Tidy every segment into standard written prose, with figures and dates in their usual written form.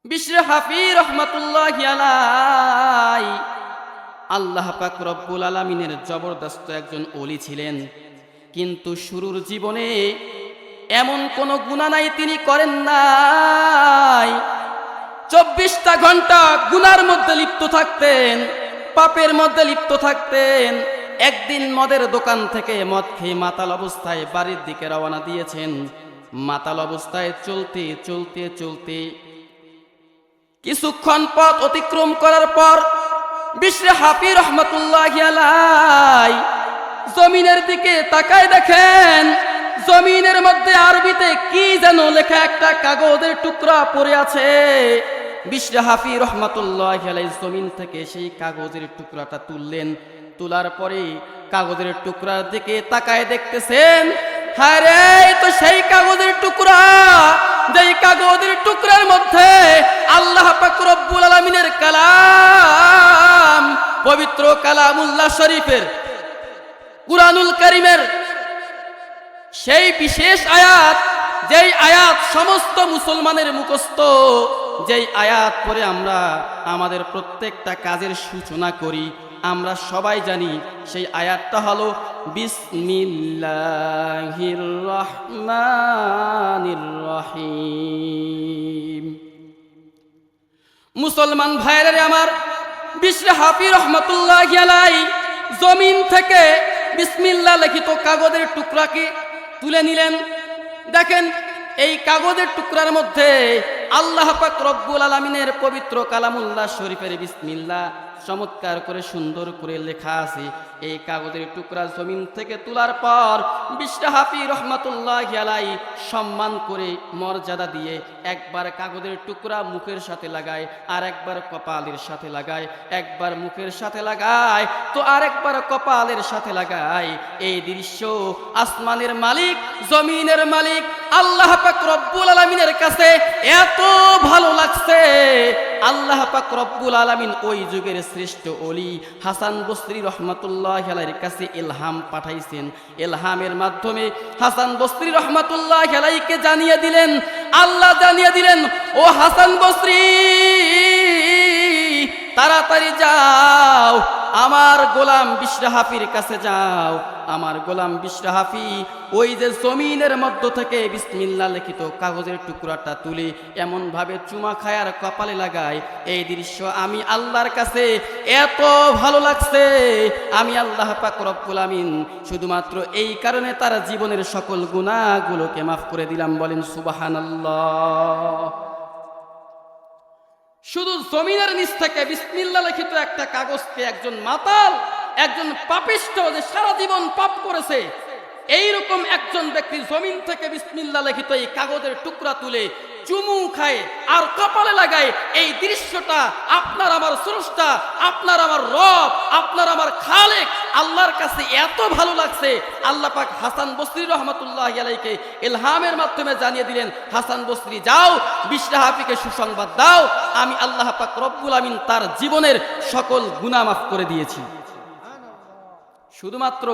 বিশর হাফি রহমাতুল্লাহি আলাইহি আল্লাহ পাক রব্বুল আলামিনের জবরদস্ত একজন ওলি ছিলেন, কিন্তু শুরুর জীবনে এমন কোন গুনাহ নাই তিনি করেন নাই। 24টা ঘন্টা গুনার মধ্যে লিপ্ত থাকতেন, পাপের মধ্যে লিপ্ত থাকতেন। একদিন মদের দোকান থেকে মদ খেয়ে মাতাল অবস্থায় বাড়ির দিকে রওনা দিয়েছেন। মাতাল অবস্থায় চলতে চলতে চলতে কিছুক্ষণ পথ অতিক্রম করার পর বিশর হাফি রহমাতুল্লাহি আলাইহি জমিনের দিকে তাকায় দেখেন জমিনের মধ্যে আরবিতে কি যেন লেখা একটা কাগজের টুকরা পড়ে আছে। বিশর হাফি রহমাতুল্লাহি আলাইহি জমিন থেকে সেই কাগজের টুকরাটা তুললেন। তোলার পরে কাগজের টুকরার দিকে তাকায় দেখতেছেন, হায় রে, তো সেই কাগজের টুকরা, যেই কাগজের টুকরার মধ্যে আল্লাহ পাক রব্বুল আলামিনের কালাম, পবিত্র কালামুল্লাহ শরীফের, কুরআনুল কারীমের সেই বিশেষ আয়াত, যেই আয়াত সমস্ত মুসলমানের মুখস্থ, যেই আয়াত পরে আমরা আমাদের প্রত্যেকটা কাজের সূচনা করি, আমরা সবাই জানি সেই আয়াতটা হলো বিসমিল্লাহির রহমানির রহিম। মুসলমান ভাইয়েরা আমার, বিশর হাফি রহমাতুল্লাহি আলাইহি জমিন থেকে বিসমিল্লাহ লিখিত কাগজের টুকরাকে তুলে নিলেন। দেখেন এই কাগজের টুকরার মধ্যে আল্লাহ পাক রব্বুল আলামিনের পবিত্র কালামুল্লাহ শরীফের বিসমিল্লাহ চমৎকার করে সুন্দর করে লেখা আছে। এই কাগজের টুকরা জমিন থেকে তোলার পর বিশর হাফি রহমাতুল্লাহি আলাইহি সম্মান করে মর্যাদা দিয়ে একবার কাগজের টুকরা মুখের সাথে লাগায়, আর একবার কপালের সাথে লাগায়, একবার মুখের সাথে লাগায় তো আরেকবার কপালের সাথে লাগায়। এই দৃশ্য আসমানের মালিক, জমিনের মালিক আল্লাহ পাক রব্বুল আলামিনের কাছে এত ভালো লাগছে। আল্লাহ পাক রব্বুল আলামিন ওই যুগের শ্রেষ্ঠ ওলি হাসান বসরি রহমাতুল্লাহি আলাইহির কাছে ইলহাম পাঠাইছেন। ইলহামের মাধ্যমে হাসান বসরি রহমাতুল্লাহি আলাইহিকে জানিয়ে দিলেন, আল্লাহ জানিয়ে দিলেন, ও হাসান বসরি, তাড়াতাড়ি যাও, আমার গোলাম বিশর হাফির কাছে যাও। আমার গোলাম বিশর হাফি ওই যে জমিনের মধ্য থেকে বিসমিল্লাহ লিখিত কাগজের টুকরাটা তুলে এমন ভাবে চুমা খায় আর কপালে লাগায়, এই দৃশ্য আমি আল্লাহর কাছে এত ভালো লাগছে। আমি আল্লাহ পাক রব্বুল আমিন শুধুমাত্র এই কারণে তার জীবনের সকল গুনাহগুলোকে মাফ করে দিলাম। বলেন সুবহানাল্লাহ। শুধু জমিনের নিচ থেকে বিসমিল্লাহ লিখিত একটা কাগজকে একজন মাতাল, একজন পাপিষ্ঠ, যে সারা জীবন পাপ করেছে, এইরকম একজন ব্যক্তি জমিন থেকে বিসমিল্লাহ লিখিত এই কাগজের টুকরা তুলে চুমু খায় আর কপালে লাগায়, এই দৃশ্যটা আপনার আমার স্রষ্টা, আপনার আমার রব, আপনার আমার খালেক আল্লাহর কাছে এত ভালো লাগছে। আল্লাহ পাক হাসান বসরি রহমাতুল্লাহি আলাইহিকে ইলহামের মাধ্যমে জানিয়ে দিলেন, হাসান বসরি যাও, বিশর হাফিকে সুসংবাদ দাও, আমি আল্লাহ পাক রব্বুল আমিন তার জীবনের সকল গুনাহ মাফ করে দিয়েছি, শুধুমাত্র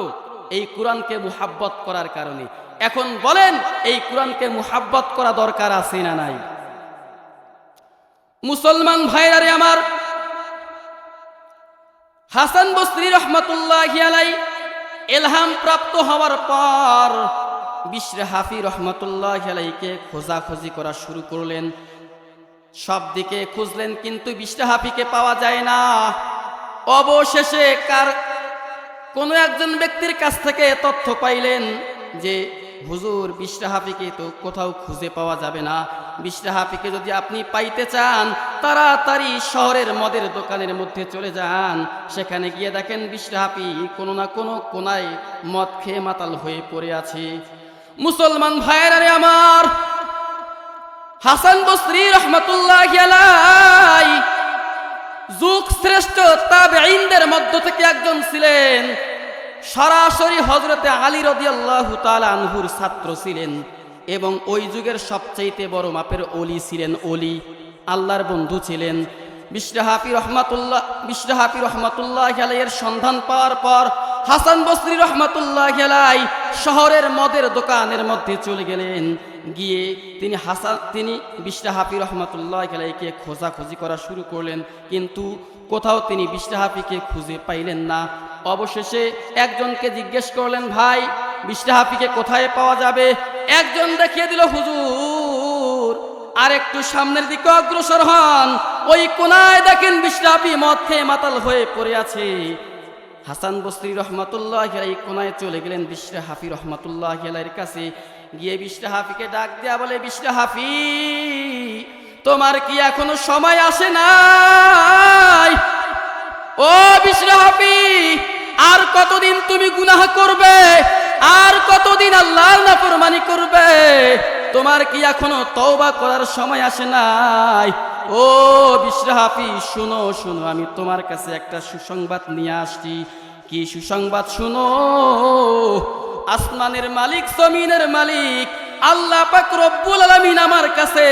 এই কোরআনকে মুহাব্বত করার কারণে। এখন বলেন, এই কোরআনকে মুহাব্বত করা দরকার আছে না নাই? মুসলমান ভাইরা রে আমার, হাসান বসরি রহমাতুল্লাহি আলাইহি ইলহাম প্রাপ্ত হওয়ার পর বিশর হাফি রহমাতুল্লাহি আলাইহিকে খোঁজাখুঁজি করা শুরু করলেন। সব দিকে খুঁজলেন, কিন্তু বিশর হাফিকে পাওয়া যায় না। অবশেষে কোন একজন ব্যক্তির কাছ থেকে তথ্য পাইলেন যে হুজুর, বিশর হাফিকে তো কোথাও খুঁজে পাওয়া যাবে না। বিশর হাফিকে যদি আপনি পাইতে চান, তাড়াতাড়ি শহরের মদের দোকানের মধ্যে চলে যান। সেখানে গিয়ে দেখেন বিশর হাফি কোনো না কোনো কোনায় মদ খেয়ে মাতাল হয়ে পড়ে আছে। মুসলমান ভাইয়েরা রে আমার, হাসান বসরি রহমাতুল্লাহি আলাইহি যুগ শ্রেষ্ঠ তাবেঈনদের মধ্য থেকে একজন ছিলেন। সরাসরি হযরতে আলী রাদিয়াল্লাহু তাআলা আনহুর ছাত্র ছিলেন এবং ওই যুগের সবচেয়ে বড় মাপের ওলি ছিলেন, ওলি আল্লাহর বন্ধু ছিলেন। বিশর হাফি রহমাতুল্লাহি আলাইহির সন্ধান পাওয়ার পর হাসান বসরি রহমাতুল্লাহি আলাইহি শহরের মদের দোকানের মধ্যে চলে গেলেন। গিয়ে তিনি বিশরা হাফি রহমতুল্লাহ আলাইহিকে খোঁজাখুঁজি করা শুরু করলেন, কিন্তু কোথাও তিনি বিশরা হাফিকে খুঁজে পাইলেন না। অবশেষে একজনকে জিজ্ঞেস করলেন, ভাই বিশরা হাফিকে কোথায় পাওয়া যাবে? একজন দেখিয়ে দিল, হুজুর আর একটু সামনের দিকে অগ্রসর হন, ওই কোনায় দেখেন বিশরা হাফি মদ খেয়ে মাতাল হয়ে পড়ে আছে। হাসান বসরি রহমতুল্লাহ আলাইহি কোনায় চলে গেলেন বিশরা হাফি রহমতুল্লাহ আলাইহির কাছে, গিয়ে বিশরা হাফিকে ডাক দেয়া বলে, বিশরা হাফি তোমার কি এখনো সময় আসে নাই? ও বিশরা হাফি, আর কতদিন তুমি গুনাহ করবে? আর কতদিন আল্লাহর নাফরমানি করবে? তোমার কি এখনো তওবা করার সময় আসে নাই? ও বিশরা হাফি, শুনো শুনো, আমি তোমার কাছে একটা সুসংবাদ নিয়ে আসছি। কি সুসংবাদ? শুনো, আসমানের মালিক, জমিনের মালিক আল্লাহ পাক রব্বুল আলামিন আমার কাছে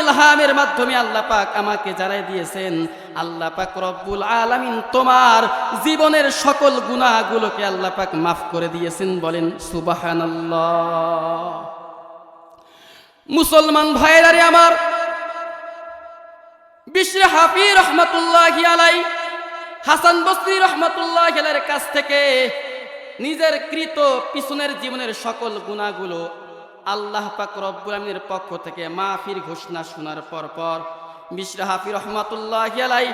ইলহামের মাধ্যমে আল্লাহ পাক আমাকে জানাই দিয়েছেন, আল্লাহ পাক রব্বুল আলামিন তোমার জীবনের সকল গুনাহগুলোকে আল্লাহ পাক মাফ করে দিয়েছেন। বলেন সুবহানাল্লাহ। মুসলমান ভাইরা রে আমার, বিশরা হাফি রহমতুল্লাহি আলাইহি হাসান বসরি রহমতুল্লাহি আলাইহির কাছ থেকে নিজের কৃত পিছনের জীবনের সকল গুনাহগুলো আল্লাহ পাক রব্বুল আলামিনের পক্ষ থেকে মাফির ঘোষণা শোনার পর বিশরা হাফি রহমতুল্লাহি আলাইহি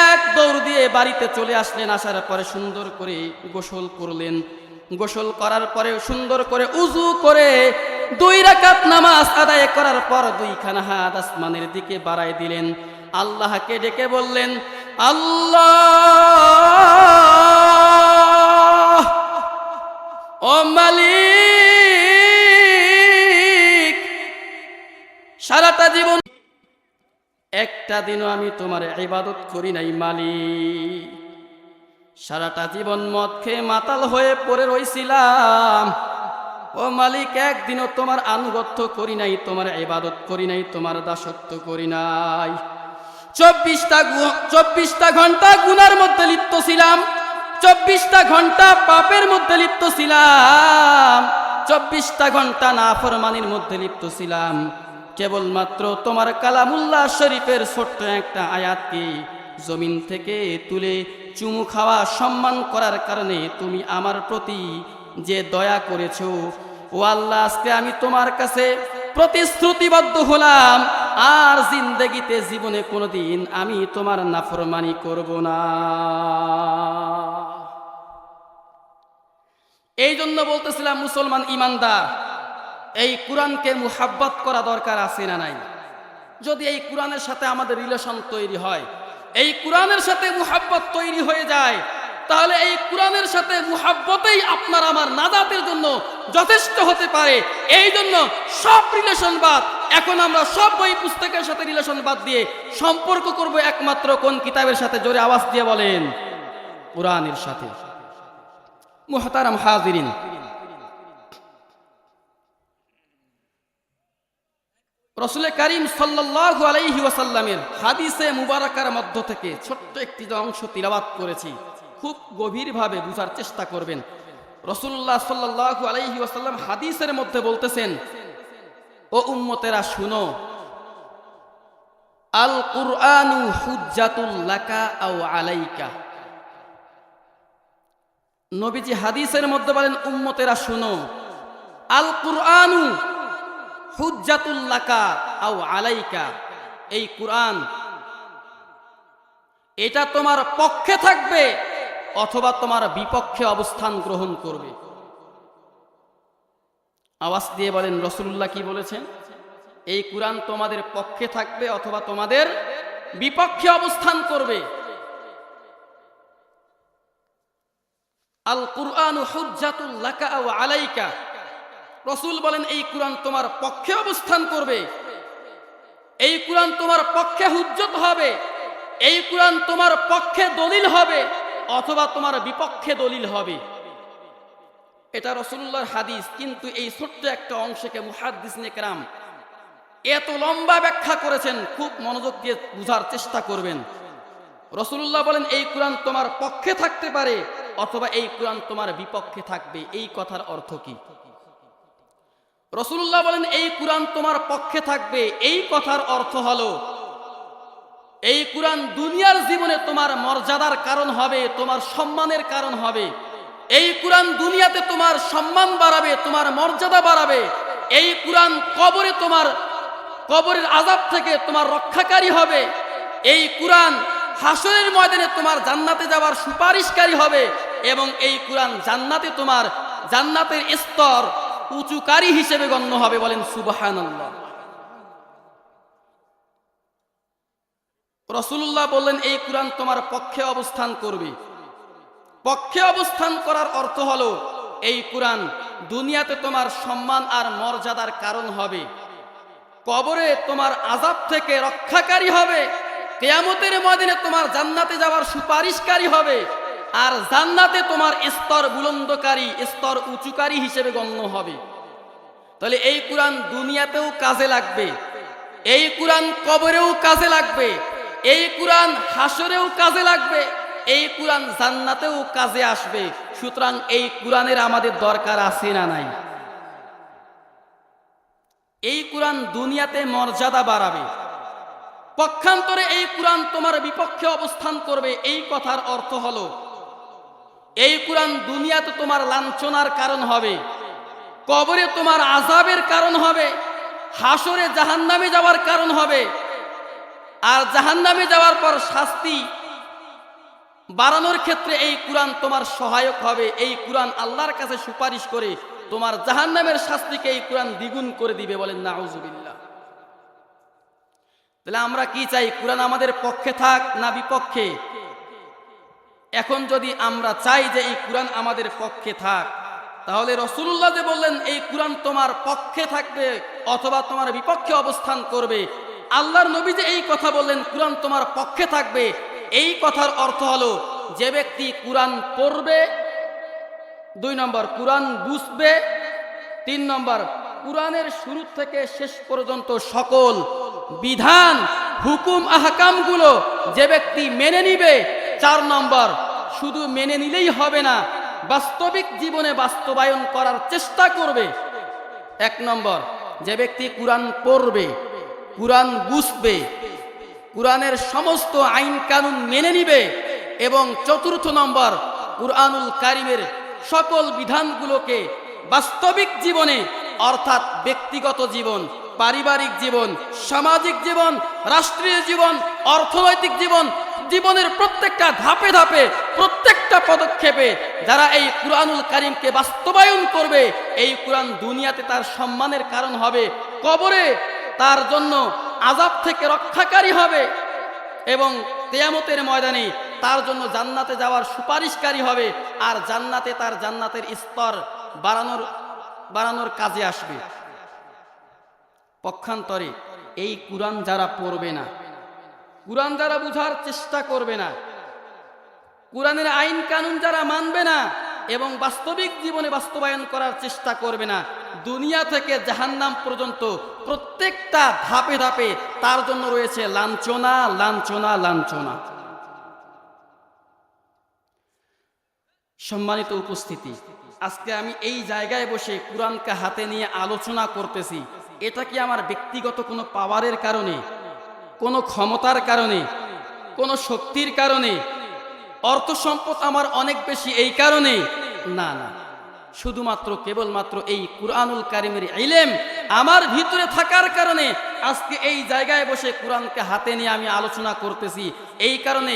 এক দৌড় দিয়ে বাড়িতে চলে আসলেন। আসার পরে সুন্দর করে গোসল করলেন। গোসল করার পরে সুন্দর করে উযু করে 2 রাকাত নামাজ আদায় করার পর 2খানা হাত আসমানের দিকে বাড়ায় দিলেন। আল্লাহকে ডেকে বললেন, আল্লাহ ও মালিক, সারাটা জীবন একটা দিনও আমি তোমার ইবাদত করি নাই মালিক। সারাটা জীবন মদ খেয়ে মাতাল হয়ে পড়ে রইছিলাম। ও মালিক, একদিনও তোমার আনুগত্য করি নাই, তোমার ইবাদত করি নাই, তোমার দাসত্ব করি নাই। 24টা ঘন্টা গুনার মধ্যে লিপ্ত ছিলাম, 24টা ঘন্টা পাপের মধ্যে লিপ্ত ছিলাম, 24টা ঘন্টা নাফরমানির মধ্যে লিপ্ত ছিলাম। কেবলমাত্র তোমার কালামুল্লাহ শরীফের ছোট্ট একটা আয়াতকে জমিন থেকে তুলে চুমু খাওয়া সম্মান করার কারণে তুমি আমার প্রতি যে দয়া করেছো, ও আল্লাহ, আজকে আমি তোমার কাছে প্রতিশ্রুতিবদ্ধ হলাম, আর জিন্দেগিতে জীবনে কোনোদিন আমি তোমার নাফরমানি করব না। এই জন্য বলতেছিলাম, মুসলমান ইমানদার, এই কোরআনকে মুহাব্বত করা দরকার আছে না নাই? যদি এই কোরআনের সাথে আমাদের রিলেশন তৈরি হয়, এই কোরআনের সাথে মুহাব্বত তৈরি হয়ে যায়, তাহলে এই কোরআনের সাথে মুহাব্বতেই আপনার আমার নাজাতের জন্য যথেষ্ট হতে পারে। এই জন্য সব রিলেশন বাদ, এখন আমরা সব বই পুস্তকের সাথে রিলেশন বাদ দিয়ে সম্পর্ক করব একমাত্র কোন কিতাবের সাথে? জোরে আওয়াজ দিয়ে বলেন, কোরআনের সাথে। মুহতারাম হাজিরিন, রাসূল কারীম সাল্লাল্লাহু আলাইহি ওয়াসাল্লামের হাদিসে মুবারাকার মধ্য থেকে ছোট্ট একটি অংশ তিলাওয়াত করেছি, খুব গভীরভাবে বুঝার চেষ্টা করবেন। রাসূলুল্লাহ সাল্লাল্লাহু আলাইহি ওয়াসাল্লাম হাদিসের মধ্যে বলতেছেন, ও উম্মতেরা শুনো, আল কুরআনু হুজ্জাতুল লাকা আও আলাইকা। নবীজি হাদিসের মধ্যে বলেন, উম্মতেরা শুনো, আল কুরআনু হুজ্জাতুল লাকা আও আলাইকা, এই কুরআন এটা তোমার পক্ষে থাকবে অথবা তোমার বিপক্ষে অবস্থান গ্রহণ করবে। আওয়াজ দিয়ে বলেন, রাসূলুল্লাহ কি বলেছেন? এই কুরআন তোমাদের পক্ষে থাকবে অথবা তোমাদের বিপক্ষে অবস্থান করবে। আল কুরআনু হুজ্জাতুল লাকা আও আলাইকা, রাসূল বলেন এই কুরআন তোমার পক্ষে অবস্থান করবে, এই কুরআন তোমার পক্ষে হুজ্জত হবে, এই কুরআন তোমার পক্ষে দলিল হবে অথবা তোমার বিপক্ষে দলিল হবে। এটা রাসূলুল্লাহর হাদিস, কিন্তু এই ছোট্ট একটা অংশকে মুহাদ্দিসিনে কেরাম এত লম্বা ব্যাখ্যা করেছেন, খুব মনোযোগ দিয়ে বুঝার চেষ্টা করবেন। রাসূলুল্লাহ বলেন এই কুরআন তোমার পক্ষে থাকতে পারে অথবা এই কুরআন তোমার বিপক্ষে থাকবে। এই কথার অর্থ কি? রাসূলুল্লাহ বলেন এই কুরআন তোমার পক্ষে থাকবে। এই কথার অর্থ হলো এই কুরআন দুনিয়ার জীবনে তোমার মর্যাদার কারণ হবে, তোমার সম্মানের কারণ হবে। এই কুরআন দুনিয়াতে তোমার সম্মান বাড়াবে, তোমার মর্যাদা বাড়াবে। এই কুরআন কবরে তোমার কবরের আযাব থেকে তোমার রক্ষাকারী হবে। এই কুরআন হাসরের ময়দানে তোমার জান্নাতে যাওয়ার সুপারিশকারী হবে এবং এই কুরআন জান্নাতে তোমার জান্নাতের স্তর উঁচুকারী হিসেবে গণ্য হবে। বলেন সুবহানাল্লাহ। রাসূলুল্লাহ বললেন এই কুরআন তোমার পক্ষে অবস্থান করবে। পক্ষে অবস্থান করার অর্থ হলো এই কুরআন দুনিয়াতে তোমার সম্মান আর মর্যাদার কারণ হবে, কবরে তোমার আযাব থেকে রক্ষাকারী হবে, কিয়ামতের ময়দানে তোমার জান্নাতে যাওয়ার সুপারিশকারী হবে, আর জান্নাতে তোমার স্তর বুলন্দকারী, স্তর উঁচুকারী হিসেবে গণ্য হবে। তাহলে এই কুরআন দুনিয়াতেও কাজে লাগবে, এই কুরআন কবরেও কাজে লাগবে, এই কুরআন হাসরেও কাজে লাগবে, এই কুরআন জান্নাতেও কাজে আসবে। সুতরাং এই কুরআনের আমাদের দরকার আছে না নাই? এই কুরআন দুনিয়াতে মর্যাদা বাড়াবে, পক্ষান্তরে এই কুরআন তোমার বিপক্ষে অবস্থান করবে। এই কথার অর্থ হলো এই কুরআন দুনিয়াতে তোমার লাঞ্ছনার কারণ হবে, কবরে তোমার আযাবের কারণ হবে, হাসরে জাহান্নামে যাওয়ার কারণ হবে। আর জাহান্নামে যাওয়ার পর শাস্তি বাড়ানোর ক্ষেত্রে এই কুরআন তোমার সহায়ক হবে। এই কুরআন আল্লাহর কাছে সুপারিশ করে তোমার জাহান্নামের শাস্তিকে এই কুরআন দ্বিগুণ করে দিবে। বলেন নাউজুবিল্লাহ। তাহলে আমরা কি চাই? কুরআন আমাদের পক্ষে থাক না বিপক্ষে? এখন যদি আমরা চাই যে এই কুরআন আমাদের পক্ষে থাক, তাহলে রাসূলুল্লাহ যে বললেন এই কুরআন তোমার পক্ষে থাকবে অথবা তোমার বিপক্ষে অবস্থান করবে, আল্লাহর নবী যে এই কথা বললেন কুরআন তোমার পক্ষে থাকবে, এই কথার অর্থ হলো যে ব্যক্তি কুরআন পড়বে, 2 নম্বর কুরআন বুঝবে, 3 নম্বর কুরআনের শুরু থেকে শেষ পর্যন্ত সকল বিধান হুকুম আহকামগুলো যে ব্যক্তি মেনে নিবে, 4 নম্বর শুধু মেনে নিলেই হবে না, বাস্তবিক জীবনে বাস্তবায়ন করার চেষ্টা করবে। 1 নম্বর যে ব্যক্তি কুরআন পড়বে, কুরআন বুঝবে, কুরআনের সমস্ত আইন কানুন মেনে নিবে, এবং 4র্থ নম্বর কুরআনুল কারীমের সকল বিধানগুলোকে বাস্তবিক জীবনে অর্থাৎ ব্যক্তিগত জীবন, পারিবারিক জীবন, সামাজিক জীবন, রাষ্ট্রীয় জীবন, অর্থনৈতিক জীবন, জীবনের প্রত্যেকটা ধাপে ধাপে প্রত্যেকটা পদক্ষেপে যারা এই কুরআনুল কারীমকে বাস্তবায়ন করবে, এই কুরআন দুনিয়াতে তার সম্মানের কারণ হবে, কবরে তার জন্য আযাব থেকে রক্ষাকারী হবে এবং কিয়ামতের ময়দানে তার জন্য জান্নাতে যাওয়ার সুপারিশকারী হবে, আর জান্নাতে তার জান্নাতের স্তর বাড়ানোর কাজে আসবে। পক্ষান্তরে এই কুরআন যারা পড়বে না, কুরআন যারা বুঝার চেষ্টা করবে না, কুরআনের আইন কানুন যারা মানবে না এবং বাস্তবিক জীবনে বাস্তবায়ন করার চেষ্টা করবে না, দুনিয়া থেকে জাহান্নাম পর্যন্ত প্রত্যেকটা ধাপে ধাপে তার জন্য রয়েছে লাঞ্ছনা, লাঞ্ছনা, লাঞ্ছনা। সম্মানিত উপস্থিতি, আজকে আমি এই জায়গায় বসে কুরআনকে হাতে নিয়ে আলোচনা করতেছি, এটা কি আমার ব্যক্তিগত কোনো পাওয়ারের কারণে, কোনো ক্ষমতার কারণে, কোনো শক্তির কারণে, অর্থ সম্পদ আমার অনেক বেশি এই কারণে? না না, শুধুমাত্র কেবলমাত্র এই কুরআনুল কারীমের ইলম আমার ভিতরে থাকার কারণে আজকে এই জায়গায় বসে কুরআনকে হাতে নিয়ে আমি আলোচনা করতেছি। এই কারণে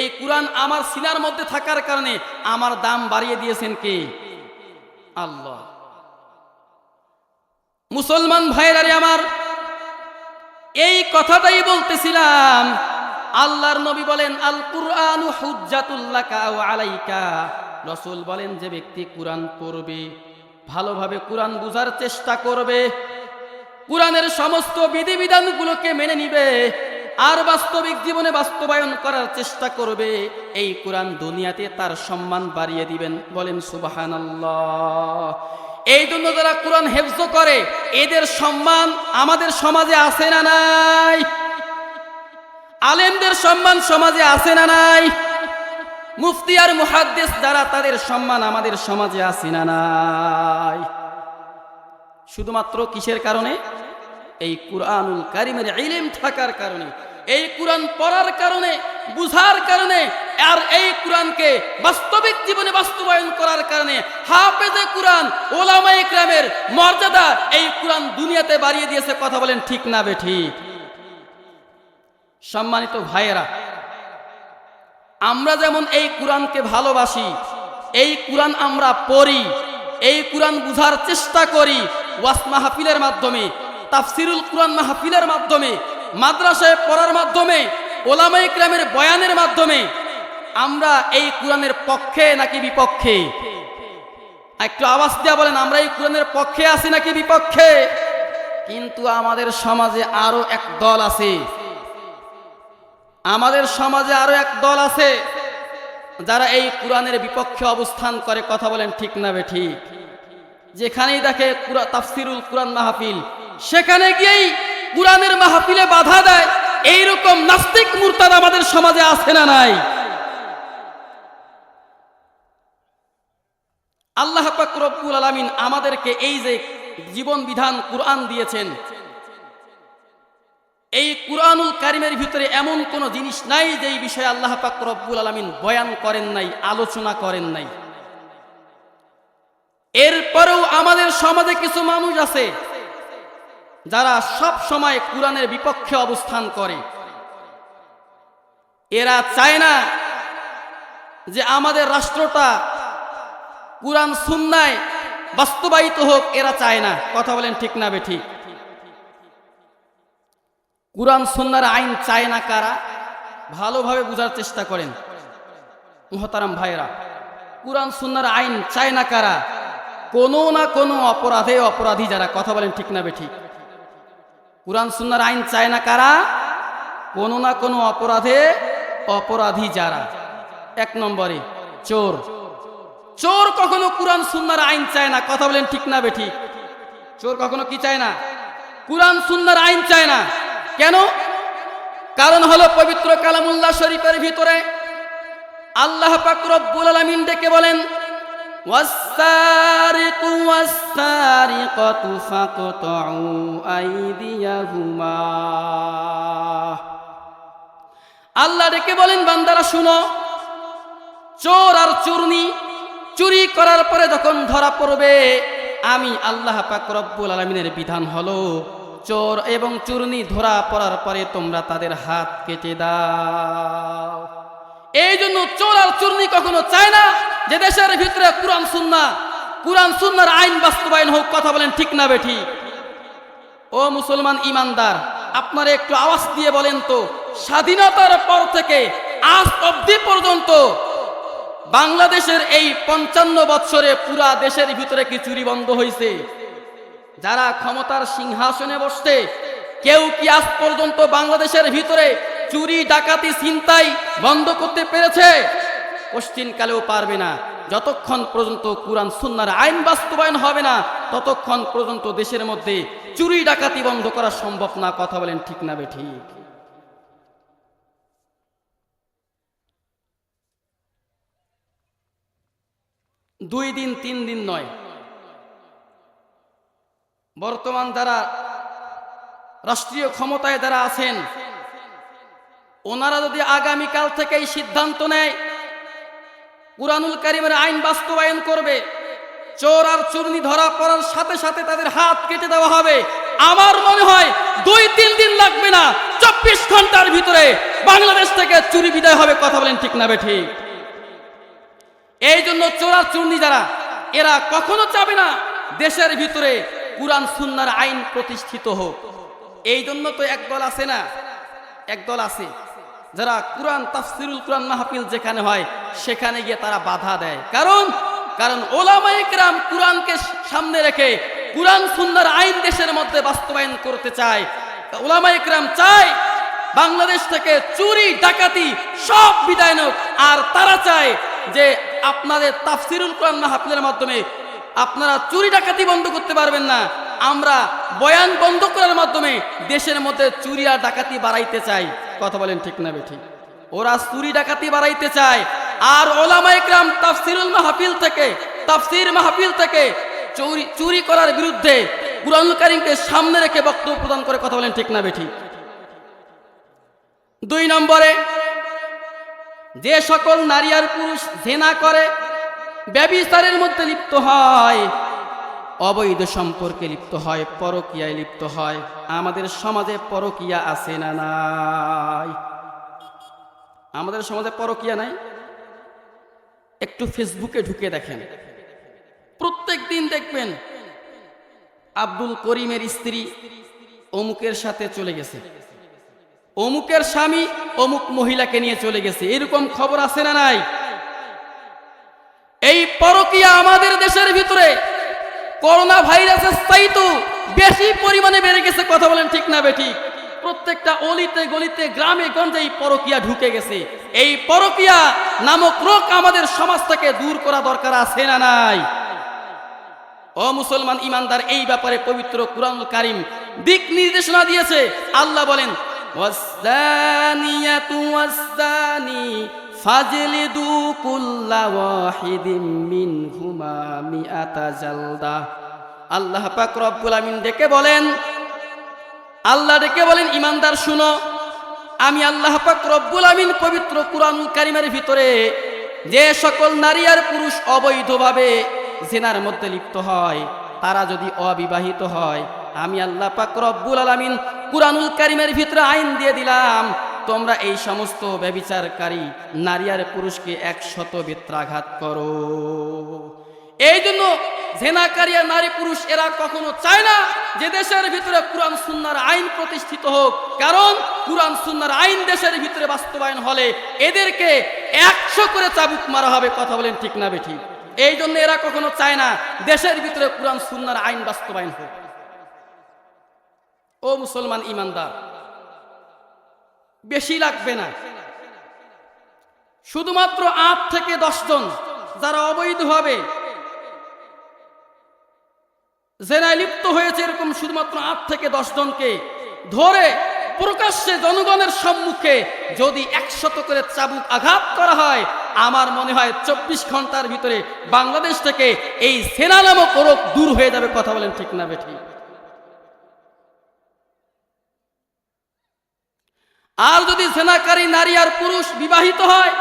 এই কুরআন আমার সিনার মধ্যে থাকার কারণে আমার দাম বাড়িয়ে দিয়েছেন কে? আল্লাহ। মুসলমান ভাইরারে আমার, এই কথাটাই বলতেছিলাম। আল্লাহর নবী বলেন আল কুরআনু হুজ্জাতুল লাকা আও আলাইকা। রাসূল বলেন যে ব্যক্তি কুরআন পড়বে, ভালোভাবে কুরআন বুঝার চেষ্টা করবে, কুরআনের সমস্ত বিধিবিধানগুলোকে মেনে নিবে আর বাস্তবিক জীবনে বাস্তবায়ন করার চেষ্টা করবে, এই কুরআন দুনিয়াতে তার সম্মান বাড়িয়ে দিবেন। বলেন সুবহানাল্লাহ। এই জন্য যারা কুরআন হেফজ করে এদের সম্মান আমাদের সমাজে আছে না নাই? আলেমদের সম্মান সমাজে আছে না নাই? মুফতি আর মুহাদ্দিস যারা, তাদের সম্মান আমাদের সমাজে আছে না নাই? শুধুমাত্র কিসের কারণে? এই কুরআনুল কারীমের ইলম থাকার কারণে, এই কুরআন পড়ার কারণে, বুঝার কারণে, আর এই কুরআনকে বাস্তবিক জীবনে বাস্তবায়ন করার কারণে হাফেজে কুরআন ওলামায়ে কেরামের মর্যাদা এই কুরআন দুনিয়াতে বাড়িয়ে দিয়েছে। কথা বলেন ঠিক না বেঠিক? সম্মানিত ভাইয়েরা, আমরা যেমন এই কুরআনকে ভালোবাসি, এই কুরআন আমরা পড়ি, এই কুরআন বুঝার চেষ্টা করি ওয়াজ মাহফিলের মাধ্যমে, তাফসিরুল কুরআন মাহফিলের মাধ্যমে, মাদ্রাসায় পড়ার মাধ্যমে, ওলামায়ে কেরামের বয়ানের মাধ্যমে। আমরা এই কুরআনের পক্ষে নাকি বিপক্ষে? একটু আওয়াজ দিয়ে বলেন, আমরা এই কুরআনের পক্ষে আছি নাকি বিপক্ষে? কিন্তু আমাদের সমাজে আরো এক দল আছে, আমাদের সমাজে আরো এক দল আছে যারা এই কুরআনের বিপক্ষে অবস্থান করে। কথা বলেন ঠিক না বেঠিক? যেখানেই দেখে তাফসিরুল কুরআন মাহফিল, সেখানে গিয়েই কুরআনের মাহফিলে বাধা দেয়। এইরকম নাস্তিক মুরতাদ আমাদের সমাজে আছে না নাই? আল্লাহ পাক রব্বুল আলামিন আমাদেরকে এই যে জীবন বিধান কুরআন দিয়েছেন, এই কুরআনুল কারীমের ভিতরে এমন কোন জিনিস নাই যেই বিষয়ে আল্লাহ পাক রব্বুল আলামিন বয়ান করেন নাই, আলোচনা করেন নাই। এরপরেও আমাদের সমাজে কিছু মানুষ আছে যারা সব সময় কুরআনের বিপক্ষে অবস্থান করে। এরা চায় না যে আমাদের রাষ্ট্রটা কুরআন সুন্নায় বাস্তবায়িত হোক, এরা চায় না। কথা বলেন ঠিক না বেঠিক? কুরআন সুন্নাহর আইন চায় না কারা? ভালোভাবে বুঝার চেষ্টা করেন মুহতারাম ভাইরা। কুরআন সুন্নাহর আইন চায় না কারা? কোনো না কোনো অপরাধে অপরাধী যারা। কথা বলেন ঠিক না বেঠিক? কুরআন সুন্নাহর আইন চায় না কারা? কোনো না কোনো অপরাধে অপরাধী যারা। এক নম্বরে চোর। চোর কখনো কুরআন সুন্নাহর আইন চায় না। কথা বলেন ঠিক না বেঠিক? চোর কখনো কি চায় না? কুরআন সুন্নাহর আইন চায় না। কেন? কারণ হলো পবিত্র কালামুল্লাহ শরীফের ভিতরে আল্লাহ পাক রব্বুল আলামিন ডেকে বলেন, ওয়াস-সারিকু ওয়াস-সারিকাতু ফাকতাউ আইদিয়াহুমা। আল্লাহ ডেকে বলেন, বান্দারা শুনো, চোর আর চুরনি চুরি করার পরে যখন ধরা পড়বে, আমি আল্লাহ পাক রব্বুল আলামিনের বিধান হলো চোর এবং চুরনি ধরা পড়ার পরে তোমরা তাদের হাত কেটে দাও। এই জন্য চোর আর চুরনি কখনো চায় না যে দেশের ভিতরে কুরআন সুন্নাহর আইন বাস্তবায়ন হোক। কথা বলেন ঠিক না বেঠিক? ও মুসলমান ইমানদার, আপনারা একটু আওয়াজ দিয়ে বলেন তো, স্বাধীনতার পর থেকে আজ অবধি পর্যন্ত বাংলাদেশের এই 55 বছরে পুরা দেশের ভিতরে কি চুরি বন্ধ হয়েছে? যারা ক্ষমতার সিংহাসনে বসছে, কেউ কি আজ পর্যন্ত বাংলাদেশের ভিতরে চুরি ডাকাতি ছিনতাই বন্ধ করতে পেরেছে? পশ্চিমকালেও পারবে না। যতক্ষণ পর্যন্ত কুরআন সুন্নাহর আইন বাস্তবায়ন হবে না, ততক্ষণ পর্যন্ত দেশের মধ্যে চুরি ডাকাতি বন্ধ করা সম্ভব না। কথা বলেন ঠিক না বেঠিক? দুই দিন 3 দিন নয়, বর্তমান যারা রাষ্ট্রীয় ক্ষমতায় যারা আছেন, ওনারা যদি আগামীকাল থেকে এই সিদ্ধান্ত নেয় কুরআনুল কারীমের আইন বাস্তবায়ন করবে, চোর আর চুরনি ধরা পড়ার সাথে সাথে তাদের হাত কেটে দেওয়া হবে, আমার মনে হয় 2-3 দিন লাগবে না, 24 ঘন্টার ভিতরে বাংলাদেশ থেকে চুরি বিদায় হবে। কথা বলেন ঠিক না বেঠিক? এই জন্য চোর আর চুরনি যারা, এরা কখনো চাবে না দেশের ভিতরে কুরআন সুন্নাহর আইন প্রতিষ্ঠিত হোক। এই জন্য তো একদল আছে না, একদল আছে যারা কুরআন তাফসিরুল কুরআন মাহফিল যেখানে হয় সেখানে গিয়ে তারা বাধা দেয়। কারণ ওলামায়ে কেরাম কুরআনকে সামনে রেখে কুরআন সুন্নাহর আইন দেশের মধ্যে বাস্তবায়ন করতে চায়। ওলামায়ে কেরাম চায় বাংলাদেশ থেকে চুরি ডাকাতি সব বিদায় হোক, আর তারা চায় যে আপনাদের তাফসিরুল কুরআন মাহফিলের মাধ্যমে আপনারা চুরি ডাকাতি বন্ধ করতে পারবেন না, আমরা বয়ান বন্ধ করার মাধ্যমে দেশের মধ্যে চুরি আর ডাকাতি বাড়াইতে চাই। কথা বলেন ঠিক না বেঠিক? ওরা চুরি ডাকাতি বাড়াইতে চায়, আর ওলামায়ে কেরাম তাফসির মাহফিল থেকে চুরি করার বিরুদ্ধে কুরআনুল কারীমকে সামনে রেখে বক্তব্য প্রদান করে, কথা বলেন ঠিক না বেঠিক? 2 নম্বরে, যে সকল নারী আর পুরুষ জিনা করে, ব্যভিচারের মধ্যে লিপ্ত হয়, অবৈধ সম্পর্কে লিপ্ত হয়, পরকীয়ায় লিপ্ত হয়। আমাদের সমাজে পরকীয়া আছে না নাই? আমাদের সমাজে পরকীয়া নাই? একটু ফেসবুকে ঢুকে দেখেন, প্রত্যেক দিন দেখবেন আব্দুল করিমের স্ত্রী অমুকের সাথে চলে গেছে, অমুকের স্বামী অমুক মহিলাকে নিয়ে চলে গেছে, এরকম খবর আছে না নাই? এই পরকীয়া আমাদের দেশের ভিতরে করোনা ভাইরাসের চাইতে বেশি পরিমাণে বেড়ে গেছে, কথা বলেন ঠিক না বেঠিক? প্রত্যেকটা অলিতে গলিতে গ্রামে গঞ্জে এই পরকীয়া ঢুকে গেছে। এই পরকীয়া নামক রোগ আমাদের সমাজ থেকে দূর করা দরকার আছে না নাই? ও মুসলমান ইমানদার, এই ব্যাপারে পবিত্র কুরআনুল কারীম দিক নির্দেশনা দিয়েছে। আল্লাহ বলেন, ওয়াসজানিয়াতু ওয়াসজানি ফাজলিদু কুল্লা ওয়াহিদিম মিনহুমা মিআতা জালদা। আল্লাহ পাক রব্বুল আমিন ডেকে বলেন, আল্লাহ ডেকে বলেন, ইমানদার শুনো, আমি আল্লাহ পাক রব্বুল আমিন পবিত্র কুরআনুল কারীমের ভিতরে যে সকল নারী আর পুরুষ অবৈধভাবে জিনার মধ্যে লিপ্ত হয়, তারা যদি অবিবাহিত হয়, আমি আল্লাহ পাক রব্বুল আলামিন কুরআনুল কারীমের ভিতরে আইন দিয়ে দিলাম, তোমরা এই সমস্ত ব্যভিচারকারী নারী আর পুরুষকে 100 বেত্রাঘাত করো। এই জন্য জেনাকারী নারী পুরুষ এরা কখনো চায় না যে দেশের ভিতরে কুরআন সুন্নাহর আইন প্রতিষ্ঠিত হোক, কারণ কুরআন সুন্নাহর আইন দেশের ভিতরে বাস্তবায়ন হলে এদেরকে 100 করে চাবুক মারা হবে, কথা বলেন ঠিক না বেঠিক? এই জন্য এরা কখনো চায় না দেশের ভিতরে কুরআন সুন্নাহর আইন বাস্তবায়ন হোক। ও মুসলমান ইমানদার, বেশি লাগবে না, শুধুমাত্র 8 থেকে 10 জন যারা অবৈধভাবে জেনায় লিপ্ত হয়েছে, এরকম শুধুমাত্র 8 থেকে 10 জনকে ধরে প্রকাশ্যে জনগণের সম্মুখে যদি 100 করে চাবুক আঘাত করা হয়, আমার মনে হয় 24 ঘন্টার ভিতরে বাংলাদেশ থেকে এই জেনা নামক রোগ দূর হয়ে যাবে, কথা বলেন ঠিক না বেঠিক? আর যদি জেনাকারী নারী আর পুরুষ বিবাহিত হয়,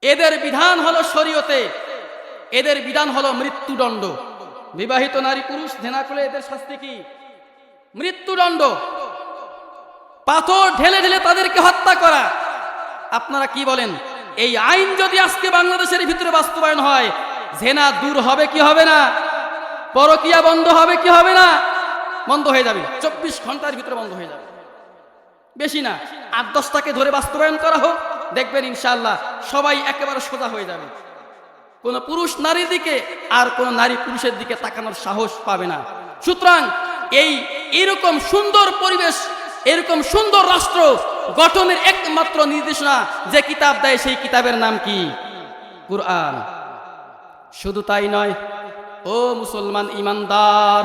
এদের বিধান হলো শরীয়তে, এদের বিধান হলো মৃত্যুদণ্ড। বিবাহিত নারী পুরুষ জেনা করলে এদের শাস্তি কি? মৃত্যুদণ্ড। পাথর ঢেলে ঢেলে তাদেরকে হত্যা করা। আপনারা কি বলেন, এই আইন যদি আজকে বাংলাদেশের ভিতরে বাস্তবায়ন হয়, জেনা দূর হবে কি হবে না? পরকীয়া বন্ধ হবে কি হবে না? বন্ধ হয়ে যাবে, 24 ঘন্টার ভিতরে বন্ধ হয়ে যাবে। বেশি না, 8-10টাকে ধরে বাস্তবায়ন করা হোক, দেখবেন ইনশাআল্লাহ সবাই একেবারে সোজা হয়ে যাবে। কোন পুরুষ নারীর দিকে আর কোন নারী পুরুষের দিকে তাকানোর সাহস পাবে না। সুতরাং এইরকম সুন্দর পরিবেশ, এরকম সুন্দর রাষ্ট্র গঠনের একমাত্র নির্দেশনা যে কিতাব দেয়, সেই কিতাবের নাম কি? কুরআন। শুধু তাই নয়, ও মুসলমান ইমানদার,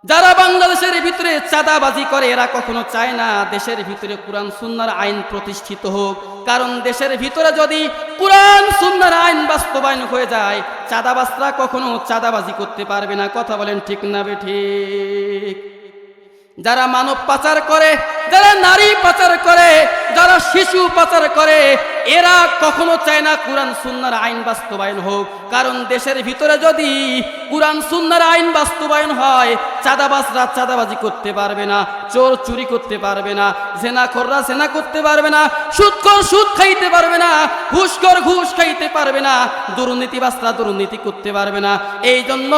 যারা বাংলাদেশের ভিতরে চাঁদাবাজি করে, এরা কখনো চায় না দেশের ভিতরে কুরআন সুন্নাহর আইন প্রতিষ্ঠিত হোক, কারণ দেশের ভিতরে যদি কুরআন সুন্নাহর আইন বাস্তবায়ন হয়ে যায়, চাঁদাবাজরা কখনো চাঁদাবাজি করতে পারবে না, কথা বলেন ঠিক না বেঠিক? যারা মানব পাচার করে, যারা নারী পাচার করে, যারা শিশু পাচার করে, এরা কখনো চায় না কুরআন সুন্নাহর আইন বাস্তবায়ন হোক, কারণ দেশের ভিতরে যদি কুরআন সুন্নাহর আইন বাস্তবায়ন হয়, চাঁদাবাজরা চাঁদাবাজি করতে পারবে না, চোর চুরি করতে পারবে না, জেনাখোররা জেনা করতে পারবে না, সুদখোর সুদ খাইতে পারবে না, ঘুষখোর ঘুষ খাইতে পারবে না, দুর্নীতিবাজরা দুর্নীতি করতে পারবে না। এই জন্য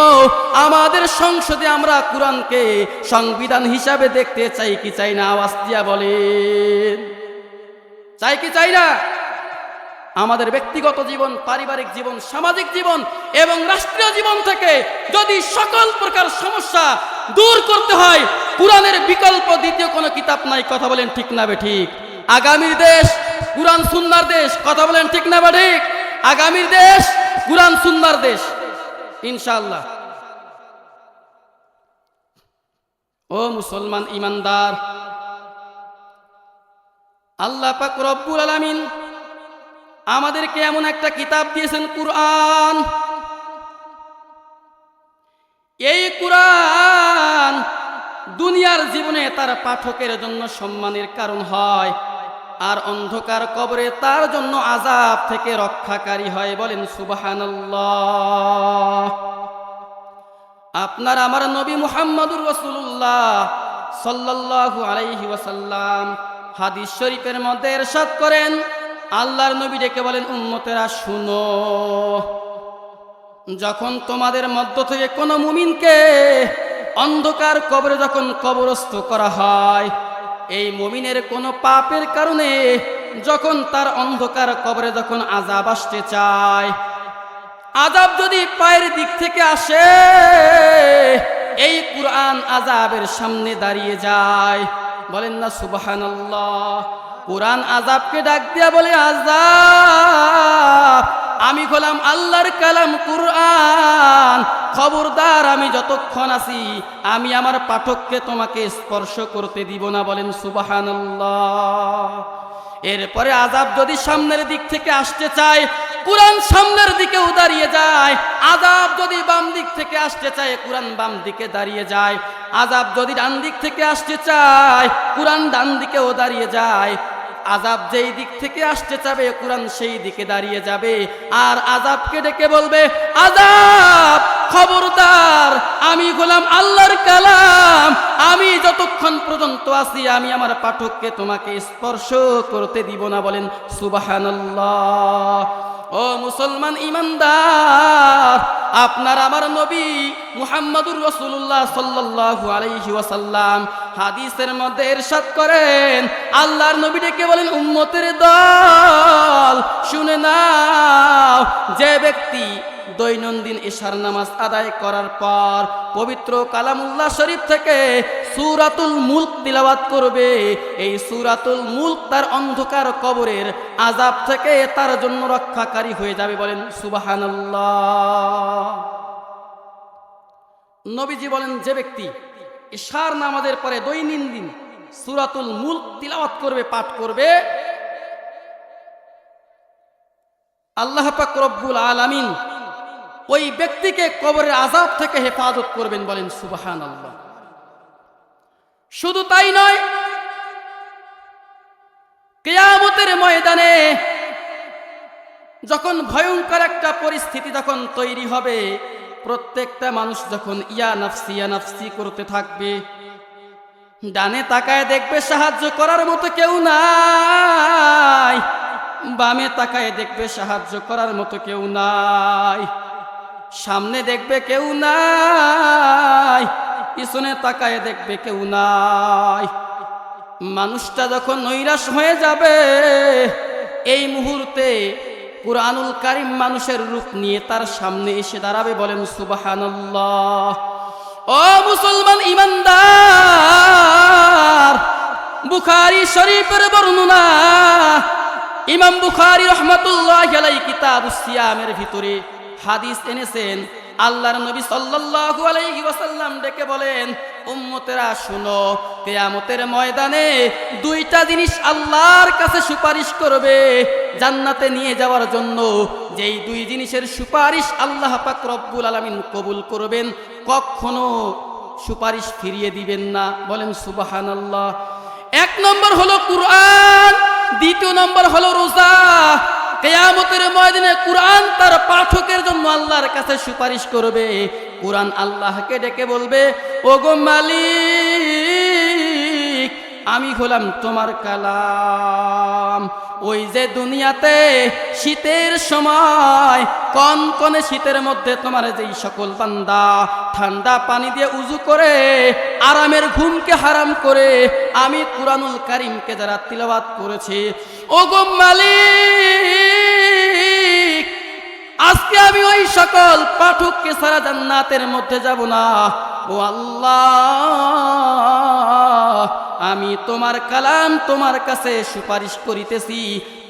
আমাদের সংসদে আমরা কুরআনকে সংবিধান হিসাবে দেখতে চাই কি চাই না? আওয়াজ দিয়া বলেন, চাই কি চাই না? আমাদের ব্যক্তিগত জীবন, পারিবারিক জীবন, সামাজিক জীবন এবং রাষ্ট্রীয় জীবন থেকে যদি সকল প্রকার সমস্যা দূর করতে হয়, কুরআনের বিকল্প দ্বিতীয় কোনো কিতাব নাই, কথা বলেন ঠিক না বেঠিক? আগামীর দেশ কুরআন সুন্নাহর দেশ, কথা বলেন ঠিক না বেঠিক? আগামীর দেশ কুরআন সুন্নাহর দেশ ইনশাআল্লাহ। ও মুসলমান ইমানদার, আল্লাহ পাক রব্বুল আলামিন আমাদেরকে এমন একটা কিতাব দিয়েছেন কুরআন, দুনিয়ার জীবনে তার পাঠকের জন্য সম্মানের কারণ হয়, আর অন্ধকার কবরে তার জন্য আযাব থেকে রক্ষাকারী হয়। বলেন সুবহানাল্লাহ। আপনার আমার নবী মুহাম্মদুর রাসূলুল্লাহ সাল্লাল্লাহু আলাইহি ওয়াসাল্লাম হাদিস শরীফের মধ্যে ইরশাদ করেন, আল্লাহর নবী ডেকে বলেন, উম্মতেরা শুনো, যখন তোমাদের মধ্য থেকে কোনো মুমিনকে অন্ধকার কবরে যখন কবরস্থ করা হয়, এই মুমিনের কোনো পাপের কারণে যখন তার অন্ধকার কবরে যখন আযাব আসতে চায়, আযাব যদি পায়ের দিক থেকে আসে, এই কুরআন আযাবের সামনে দাঁড়িয়ে যায়। বলেন না সুবহানাল্লাহ। কুরআন আযাবকে ডাক দিয়া বলে, আযাব, আমি হলাম আল্লাহর কালাম কুরআন, খবরদার আমি যতক্ষণ আছি আমি আমার পাঠককে তোমাকে স্পর্শ করতে দিব না। বলেন সুবহানাল্লাহ। এরপরে আযাব যদি সামনের দিক থেকে আসতে চায়, কুরআন সামনের দিকেও দাঁড়িয়ে যায়। আযাব যদি বাম দিক থেকে আসতে চায়, কুরআন বাম দিকে দাঁড়িয়ে যায়। আযাব যদি ডান দিক থেকে আসতে চায়, কুরআন ডান দিকেও দাঁড়িয়ে যায়। আযাব যেই দিক থেকে আসতে চাবে, কুরআন সেই দিকে দাঁড়িয়ে যাবে। আর আযাবকে ডেকে বলবে, আযাব, খবরদার, আমি গোলাম আল্লাহর কালাম, আমি যতক্ষণ পর্যন্ত আছি আমি আমার পাঠককে তোমাকে স্পর্শ করতে দিব না। বলেন সুবহানাল্লাহ। ও মুসলমান ইমানদার, আপনার আমার নবী মুহাম্মদুর রাসূলুল্লাহ সাল্লাল্লাহু আলাইহি ওয়াসাল্লাম হাদিসের মধ্যে ইরশাদ করেন, আল্লাহর নবী ডেকে বলেন, উম্মতের দল শুনে নাও, যে ব্যক্তি দৈনন্দিন ইশার নামাজ আদায় করার পর পবিত্র কালামুল্লাহ শরীফ থেকে সূরাতুল মুলক তিলাওয়াত করবে, এই সূরাতুল মুলক তার অন্ধকার কবরের আযাব থেকে তার জন্য রক্ষাকারী হয়ে যাবে। বলেন সুবহানাল্লাহ। নবীজি বলেন, যে ব্যক্তি ইশার নামাজের পরে দৈনন্দিন সূরাতুল মুলক তিলাওয়াত করবে, পাঠ করবে, আল্লাহ পাক রব্বুল আলামিন ওই ব্যক্তিকে কবরের আযাব থেকে হেফাজত করবেন। বলেন সুবহানাল্লাহ। শুধু তাই নয়, কিয়ামতের ময়দানে যখন ভয়ঙ্কর একটা পরিস্থিতি যখন তৈরি হবে, প্রত্যেকটা মানুষ যখন ইয়া নাফসি করতে থাকবে, ডানে তাকায় দেখবে সাহায্য করার মতো কেউ নাই, বামে তাকায় দেখবে সাহায্য করার মতো কেউ নাই, সামনে দেখবে কেউ নাই, পিছনে তাকায় দেখবে কেউ নাই। মানুষটা যখন নৈরাশ হয়ে যাবে, এই মুহূর্তে কুরআনুল কারীম মানুষের রূপ নিয়ে তার সামনে এসে দাঁড়াবে। বলেন সুবহানাল্লাহ। ও মুসলমান ইমানদার, বুখারী শরীফের বর্ণনা, ইমাম বুখারী রাহমাতুল্লাহি আলাইহি কিতাবুস সিয়ামের ভিতরে হাদিস এনেছেন। আল্লাহর নবী সাল্লাল্লাহু আলাইহি ওয়াসাল্লাম ডেকে বলেন, উম্মতেরা শুনো, কিয়ামতের ময়দানে দুইটা জিনিস আল্লাহর কাছে সুপারিশ করবে জান্নাতে নিয়ে যাওয়ার জন্য। যেই দুই জিনিসের সুপারিশ আল্লাহ পাক রব্বুল আলামিন কবুল করবেন, কখনো সুপারিশ ফিরিয়ে দিবেন না। বলেন সুবহানাল্লাহ। এক নম্বর হলো কুরআন, দ্বিতীয় নম্বর হলো রোজা। কিয়ামতের ময়দানে কুরআন তার পাঠকের জন্য আল্লাহর কাছে সুপারিশ করবে। কুরআন আল্লাহকে ডেকে বলবে, ওগো মালিক, আমি হলাম তোমার কালাম। ওই যে দুনিয়াতে শীতের সময় কনকনে শীতের মধ্যে তোমার যেই সকল বান্দা ঠান্ডা পানি দিয়ে উযু করে আরামের ঘুমকে হারাম করে আমি কুরআনুল কারীমকে যারা তিলাওয়াত করেছে, ওগো মালিক, আজকে আমি ওই সকল পাঠককে ছাড়া জান্নাতের মধ্যে যাব না। ও আল্লাহ, আমি তোমার কালাম তোমার কাছে সুপারিশ করিতেছি,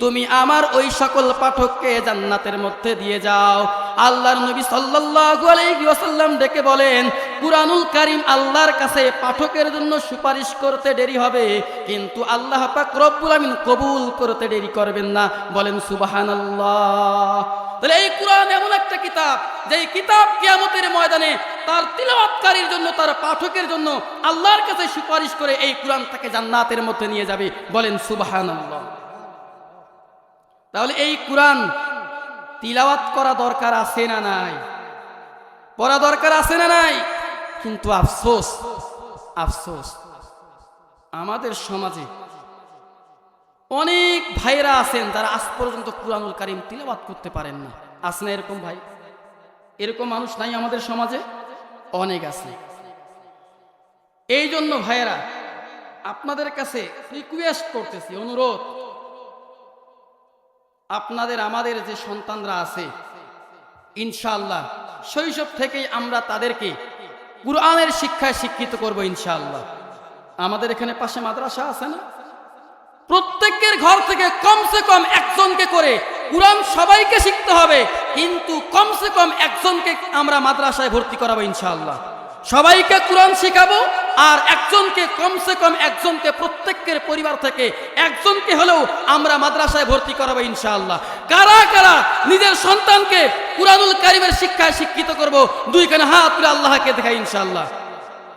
তুমি আমার ওই সকল পাঠককে জান্নাতের মধ্যে দিয়ে যাও। আল্লাহর নবী সাল্লাল্লাহু আলাইহি ওয়াসাল্লাম ডেকে বলেন, কুরআনুল কারীম আল্লাহর কাছে পাঠকের জন্য সুপারিশ করতে দেরি হবে, কিন্তু আল্লাহ পাক রব্বুল আমিন কবুল করতে দেরি করবেন না। বলেন সুবহানাল্লাহ। তাহলে এই কুরআন এমন একটা কিতাব, যেই কিতাব কিয়ামতের ময়দানে তার তিলাওয়াতকারীর জন্য, তার পাঠকের জন্য আল্লাহর কাছে সুপারিশ করে এই কোরআন তাকে জান্নাতের মধ্যে নিয়ে যাবে। বলেন সুবহানাল্লাহ। তাহলে এই কোরআন তিলাওয়াত করা দরকার আছে না নাই? পড়া দরকার আছে না নাই? কিন্তু আফসোস, আফসোস, আমাদের সমাজে অনেক ভাইরা আছেন যারা আজ পর্যন্ত কুরআনুল কারীম তিলাওয়াত করতে পারেন না। আছে না এরকম ভাই? এরকম মানুষ নাই আমাদের সমাজে? অনেক আছে। এই জন্য ভাইয়েরা আপনাদের কাছে রিকোয়েস্ট করতেছি, অনুরোধ, আপনাদের আমাদের যে সন্তানরা আছে ইনশাআল্লাহ শৈশব থেকেই আমরা তাদেরকে কুরআনের শিক্ষায় শিক্ষিত করব ইনশাআল্লাহ। আমাদের এখানে পাশে মাদ্রাসা আছে না? প্রত্যেকের ঘর থেকে কমসে কম একজনকে করে কুরআন সবাইকে শিখতে হবে, কিন্তু কমসে কম একজনকে আমরা মাদ্রাসায় ভর্তি করাবো ইনশাআল্লাহ। সবাইকে কুরআন শিখাবো আর একজনকে, কমসে কম একজনকে, প্রত্যেকের পরিবার থেকে একজনকে হলেও আমরা মাদ্রাসায় ভর্তি করাবো ইনশাআল্লাহ। কারা কারা নিজের সন্তানকে কুরআনুল কারীমের শিক্ষায় শিক্ষিত করব? দুইখানে হাত তুলে আল্লাহকে দেখাই ইনশাআল্লাহ।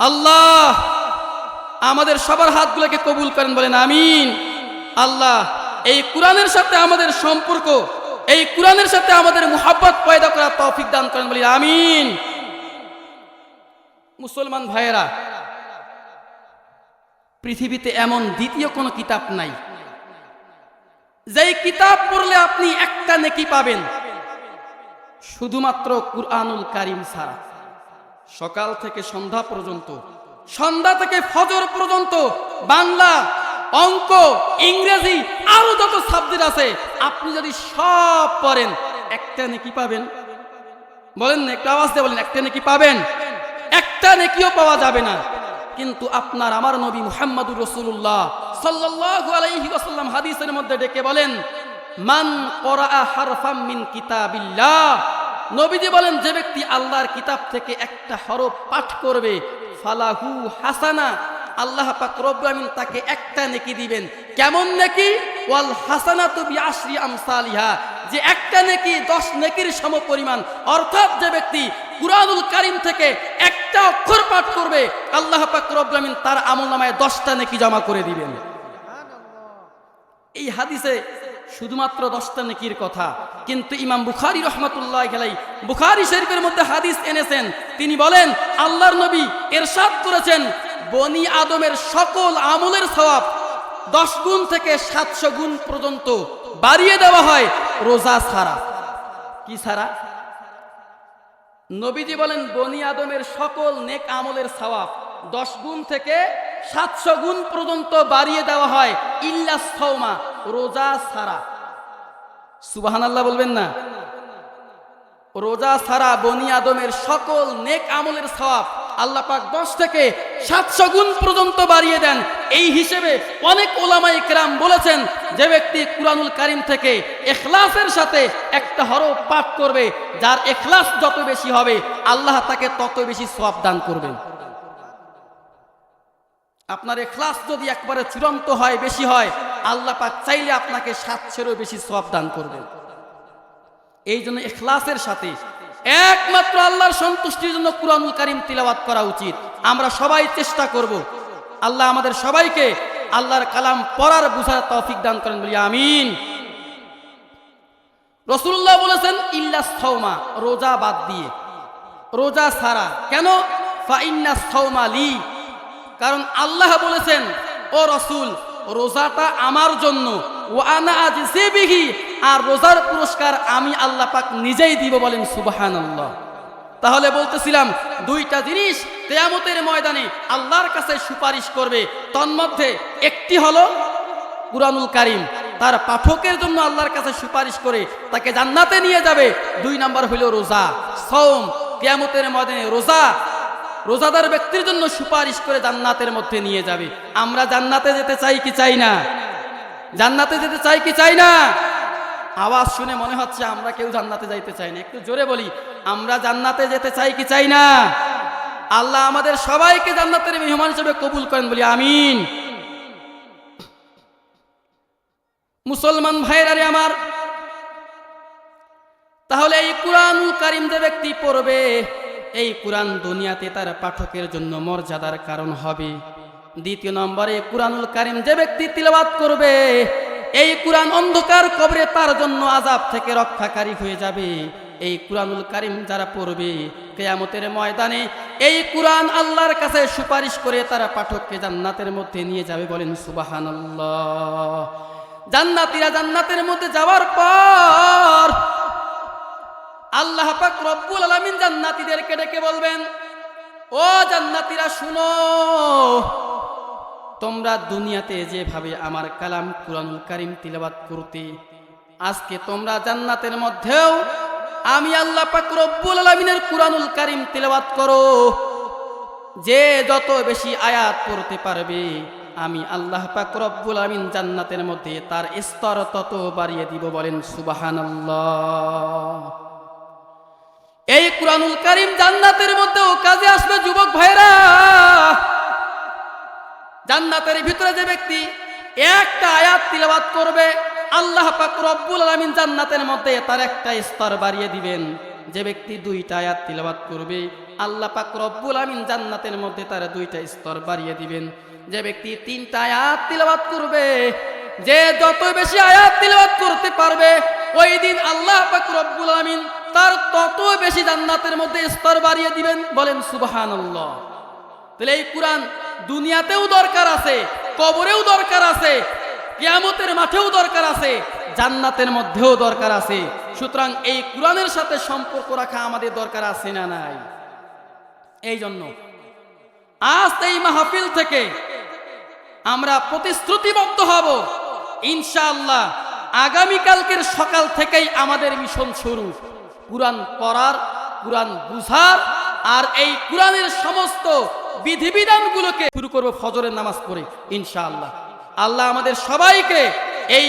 আল্লাহ আমাদের সবার হাতগুলোকে কবুল করেন, বলেন আমিন। আল্লাহ এই কোরআনের সাথে আমাদের সম্পর্ক, এই কোরআনের সাথে আমাদের মুহাব্বত পয়দা করার তৌফিক দান করেন, বলি আমিন। মুসলমান ভাইয়েরা, পৃথিবীতে এমন দ্বিতীয় কোনো কিতাব নাই যেই কিতাব পড়লে আপনি একটা নেকি পাবেন, শুধুমাত্র কুরআনুল কারীম ছাড়া। সকাল থেকে সন্ধ্যা পর্যন্ত, সন্ধ্যা থেকে ফজর পর্যন্ত বাংলা, অঙ্ক, ইংরেজি, আরো যত সাবজেক্ট আছে আপনি যদি সব পড়েন একটা নেকি পাবেন? বলেন না, একটু আওয়াজ দিয়ে বলেন, একটা নেকি পাবেন? একটা নেকিও পাওয়া যাবে না। কিন্তু আপনার আমার নবী মুহাম্মদুর রাসূলুল্লাহ সাল্লাল্লাহু আলাইহি ওয়াসাল্লাম হাদিসের মধ্যে ডেকে বলেন, মান ক্বরাআ হারফাম মিন কিতাবিল্লাহ, নবীজি বলেন যে ব্যক্তি আল্লাহর কিতাব থেকে একটা হরফ পাঠ করবে, ফালাহু হাসানা, আল্লাহ পাক রব্বুল আমিন তাকে একটা নেকি দিবেন। কেমন নেকি? ওয়াল হাসানাতু বিআশরি আমসালিহা, যে একটা নেকি 10 নেকির সমপরিমাণ। অর্থাৎ যে ব্যক্তি কুরআনুল কারীম থেকে একটা অক্ষর পাঠ করবে, আল্লাহ পাক রব্বুল আমিন তার আমলনামায় 10টা নেকি জমা করে দিবেন। এই হাদিসে শুধুমাত্র 10টা নেকির কথা, কিন্তু ইমাম বুখারী রাহমাতুল্লাহি আলাইহি বুখারী শরীফের মধ্যে হাদিস এনেছেন। তিনি বলেন আল্লাহর নবী ইরশাদ করেছেন, বনি আদমের সকল আমলের সওয়াব 10 গুণ থেকে 700 গুণ পর্যন্ত বাড়িয়ে দেওয়া হয় রোজা ছাড়া। কি ছাড়া? নবীজি বলেন বনি আদমের সকল নেক আমলের সওয়াব 10 গুণ থেকে 700 গুণ পর্যন্ত বাড়িয়ে দেওয়া হয় ইল্লাস সাওমা, রোজা ছাড়া। সুবহানাল্লাহ বলবেন না? রোজা ছাড়া বনি আদমের সকল নেক আমলের সওয়াব আল্লাহ পাক 10 থেকে 700 গুণ পর্যন্ত বাড়িয়ে দেন। এই হিসেবে অনেক উলামায়ে কেরাম বলেছেন, যে ব্যক্তি কুরআনুল কারীম থেকে ইখলাসের সাথে একটা হরফ পাঠ করবে, যার ইখলাস যত বেশি হবে আল্লাহ তাকে তত বেশি সওয়াব দান করবেন। আপনার ইখলাস যদি একবারে চূড়ান্ত হয়, বেশি হয়, আল্লাহ পাক চাইলে আপনাকে 700-এরও বেশি সওয়াব দান করবেন। এই জন্য ইখলাসের সাথে একমাত্র আল্লাহর সন্তুষ্টির জন্য কুরআনুল কারীম তিলাওয়াত করা উচিত। আমরা সবাই চেষ্টা করব। আল্লাহ আমাদের সবাইকে আল্লাহর কালাম পড়ার বুঝার তৌফিক দান করেন, বলি আমিন। রাসূলুল্লাহ বলেছেন ইল্লাস সাওমা, রোজা বাদ দিয়ে, রোজা ছাড়া। কেন? ফা ইন্নাস সাওমা লি, কারণ আল্লাহ বলেছেন ও রাসূল রোজাটা আমার জন্য, ওয়া আনা আজজি বিহি, আর রোজার পুরস্কার আমি আল্লাহ পাক নিজেই দিব। বলেন সুবহানাল্লাহ। তাহলে বলতেছিলাম দুইটা জিনিস কিয়ামতের ময়দানে আল্লাহর কাছে সুপারিশ করবে, তন্মধ্যে একটি হলো কুরআনুল কারীম, তার পাঠকের জন্য আল্লাহর কাছে সুপারিশ করে তাকে জান্নাতে নিয়ে যাবে। 2 নাম্বার হলো রোজা, সাওম। কিয়ামতের ময়দানে রোজা রোজাদার ব্যক্তির জন্য সুপারিশ করে জান্নাতের মধ্যে নিয়ে যাবে। আমরা জান্নাতে যেতে চাই কি চাই না? জান্নাতে যেতে চাই কি চাই না? আওয়াজ শুনে মনে হচ্ছে আমরা কেউ জান্নাতে যাইতে চাই না। একটু জোরে বলি, আমরা জান্নাতে যেতে চাই কি চাই না? আল্লাহ আমাদের সবাইকে জান্নাতের মেহমান হিসেবে কবুল করেন, বলি আমিন। মুসলমান ভাইরা রে আমার, তাহলে এই কুরআনুল কারীম যে ব্যক্তি পড়বে এই কোরআন দুনিয়াতে তার পাঠকের জন্য মর্যাদার কারণ হবে। দ্বিতীয় নম্বরে কুরআনুল কারীম যে ব্যক্তি তিলাওয়াত করবে, এই কুরআন অন্ধকার কবরে তার জন্য আযাব থেকে রক্ষাকারী হয়ে যাবে। এই কুরআনুল কারীম যারা পড়বে, কিয়ামতের ময়দানে এই কুরআন আল্লাহর কাছে সুপারিশ করে তারা পাঠককে জান্নাতের মধ্যে নিয়ে যাবে। বলেন সুবহানাল্লাহ। জান্নাতীরা জান্নাতের মধ্যে যাওয়ার পর আল্লাহ পাক রব্বুল আলামিন জান্নাতীদেরকে ডেকে বলবেন, ও জান্নাতীরা শুনো, তোমরা দুনিয়াতে যেভাবে আমার কালাম কুরআনুল কারীম তিলাওয়াত করতে, আজকে তোমরা জান্নাতের মধ্যেও আমি আল্লাহ পাক রব্বুল আলামিনের কুরআনুল কারীম তিলাওয়াত করো। যে যত বেশি আয়াত পড়তে পারবে, আমি আল্লাহ পাক রব্বুল আলামিন জান্নাতের মধ্যে তার স্তর তত বাড়িয়ে দিব। বলেন সুবহানাল্লাহ। এই কুরআনুল কারীম জান্নাতের মধ্যেও কাজে আসবে যুবক ভাইরা। জান্নাতের ভিতরে যে ব্যক্তি একটা আয়াত তিলাওয়াত করবে, আল্লাহ পাক রব্বুল আলামিন জান্নাতের মধ্যে তার একটা স্তর বাড়িয়ে দিবেন। যে ব্যক্তি দুইটা আয়াত তিলাওয়াত করবে, আল্লাহ পাক রব্বুল আলামিন জান্নাতের মধ্যে তার দুইটা স্তর বাড়িয়ে দিবেন। যে ব্যক্তি তিনটা আয়াত তিলাওয়াত করবে, যে যত বেশি আয়াত তিলাওয়াত করতে পারবে, ওই দিন আল্লাহ পাক রব্বুল আলামিন তার তত বেশি জান্নাতের মধ্যে স্তর বাড়িয়ে দিবেন। বলেন সুবহানাল্লাহ। তাহলে এই কুরআন দুনিয়াতেও দরকার আছে, কবরেও দরকার আছে, কিয়ামতের মাঠেও দরকার আছে, জান্নাতের মধ্যেও দরকার আছে। সুতরাং এই কুরআনের সাথে সম্পর্ক রাখা আমাদের দরকার আছে না নাই? এই জন্য আজ এই মাহফিল থেকে আমরা প্রতিশ্রুতিবদ্ধ হব, ইনশাআল্লাহ আগামীকালকের সকাল থেকেই আমাদের মিশন শুরু। কুরআন পড়ার, কুরআন বুঝার, আর এই কুরআনের সমস্ত বিধিবিধানগুলোকে শুরু করব ফজরের নামাজ পড়ে ইনশাআল্লাহ। আল্লাহ আমাদের সবাইকে এই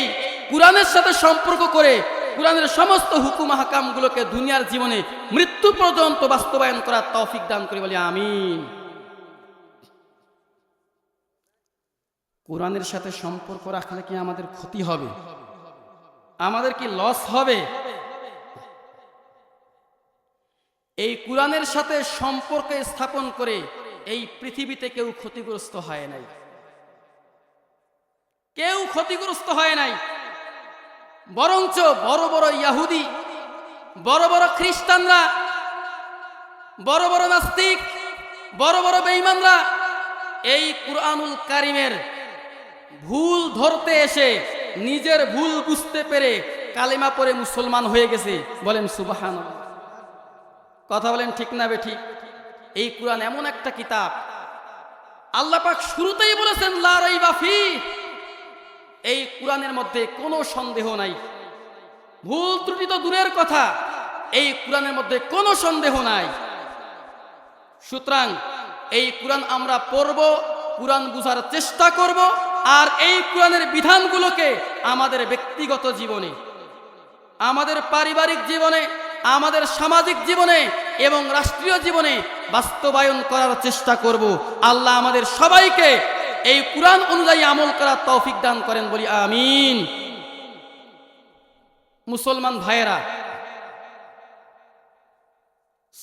কুরআনের সাথে সম্পর্ক করে কুরআনের সমস্ত হুকুম আহকামগুলোকে দুনিয়ার জীবনে মৃত্যু পর্যন্ত বাস্তবায়ন করার তৌফিক দান করে বলি আমিন। কুরআনের সাথে সম্পর্ক রাখলে কি আমাদের ক্ষতি হবে? আমাদের কি লস হবে? এই কুরআনের সাথে সম্পর্ক স্থাপন করে এই পৃথিবীতে কেউ ক্ষতিগ্রস্ত হয় নাই, কেউ ক্ষতিগ্রস্ত হয় নাই। বরঞ্চ বড় বড় ইহুদি, বড় বড় খ্রিস্টানরা, বড় বড় নাস্তিক, বড় বড় বেঈমানরা এই কুরআনুল কারীমের ভুল ধরতে এসে নিজের ভুল বুঝতে পেরে কালেমা পড়ে মুসলমান হয়ে গেছে। বলেন সুবহানাল্লাহ। কথা বলেন ঠিক না বেঠিক? এই কুরআন এমন একটা কিতাব, আল্লাহ পাক শুরুতেই বলেছেন লা রাইবা ফি। এই কুরআনের মধ্যে কোনো সন্দেহ নাই, ভুল ত্রুটি তো দূরের কথা, এই কুরআনের মধ্যে কোনো সন্দেহ নাই। সুতরাং এই কুরআন আমরা পড়ব, কুরআন বুঝার চেষ্টা করব, আর এই কুরআনের বিধানগুলোকে আমাদের ব্যক্তিগত জীবনে, আমাদের পারিবারিক জীবনে, আমাদের সামাজিক জীবনে এবং রাষ্ট্রীয় জীবনে বাস্তবায়ন করার চেষ্টা করব। আল্লাহ আমাদের সবাইকে এই কুরআন অনুযায়ী আমল করার তৌফিক দান করেন বলি আমিন। মুসলমান ভাইয়েরা,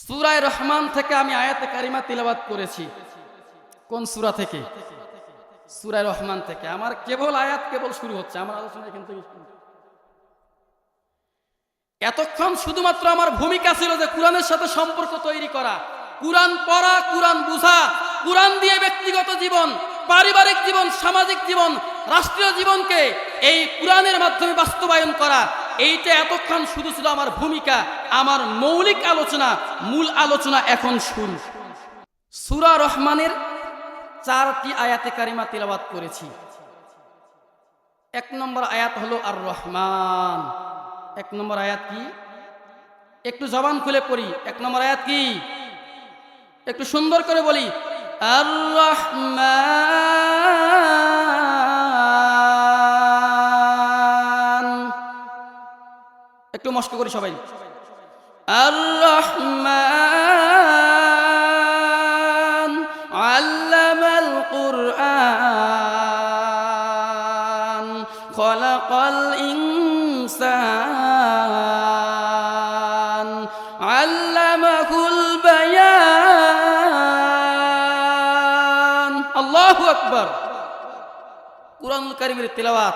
সূরা রহমান থেকে আমি আয়াতে কারিমা তিলাওয়াত করেছি। কোন সূরা থেকে? সূরা রহমান থেকে। আমার কেবল আয়াত কেবল শুরু হচ্ছে, আমার আলোচনা এখান থেকে। এতক্ষণ শুধুমাত্র আমার ভূমিকা ছিল যে কুরআনের সাথে সম্পর্ক তৈরি করা, কুরআন পড়া, কুরআন বুঝা, কুরআন দিয়ে ব্যক্তিগত জীবন, পারিবারিক জীবন, সামাজিক জীবন, রাষ্ট্রীয় জীবনকে এই কুরআনের মাধ্যমে বাস্তবায়ন করা। এইটা এতক্ষণ শুধু ছিল আমার ভূমিকা, আমার মৌলিক আলোচনা। মূল আলোচনা এখন শুরু। সূরা রহমানের 4টি আয়াতে কারিমা তিলাওয়াত করেছি। 1 নম্বর আয়াত হলো আর রহমান। 1 নম্বর আয়াত কি? একটু জবান খুলে পড়ি। 1 নম্বর আয়াত কি? একটু সুন্দর করে বলি, আর রহমান। একটু মস্ক করি সবাই। আর রহমান আল্লামাল কুরআন খলাকাল ইনসান আল্লামাহুল বায়ান কুরআনুল কারীমের তেলাওয়াত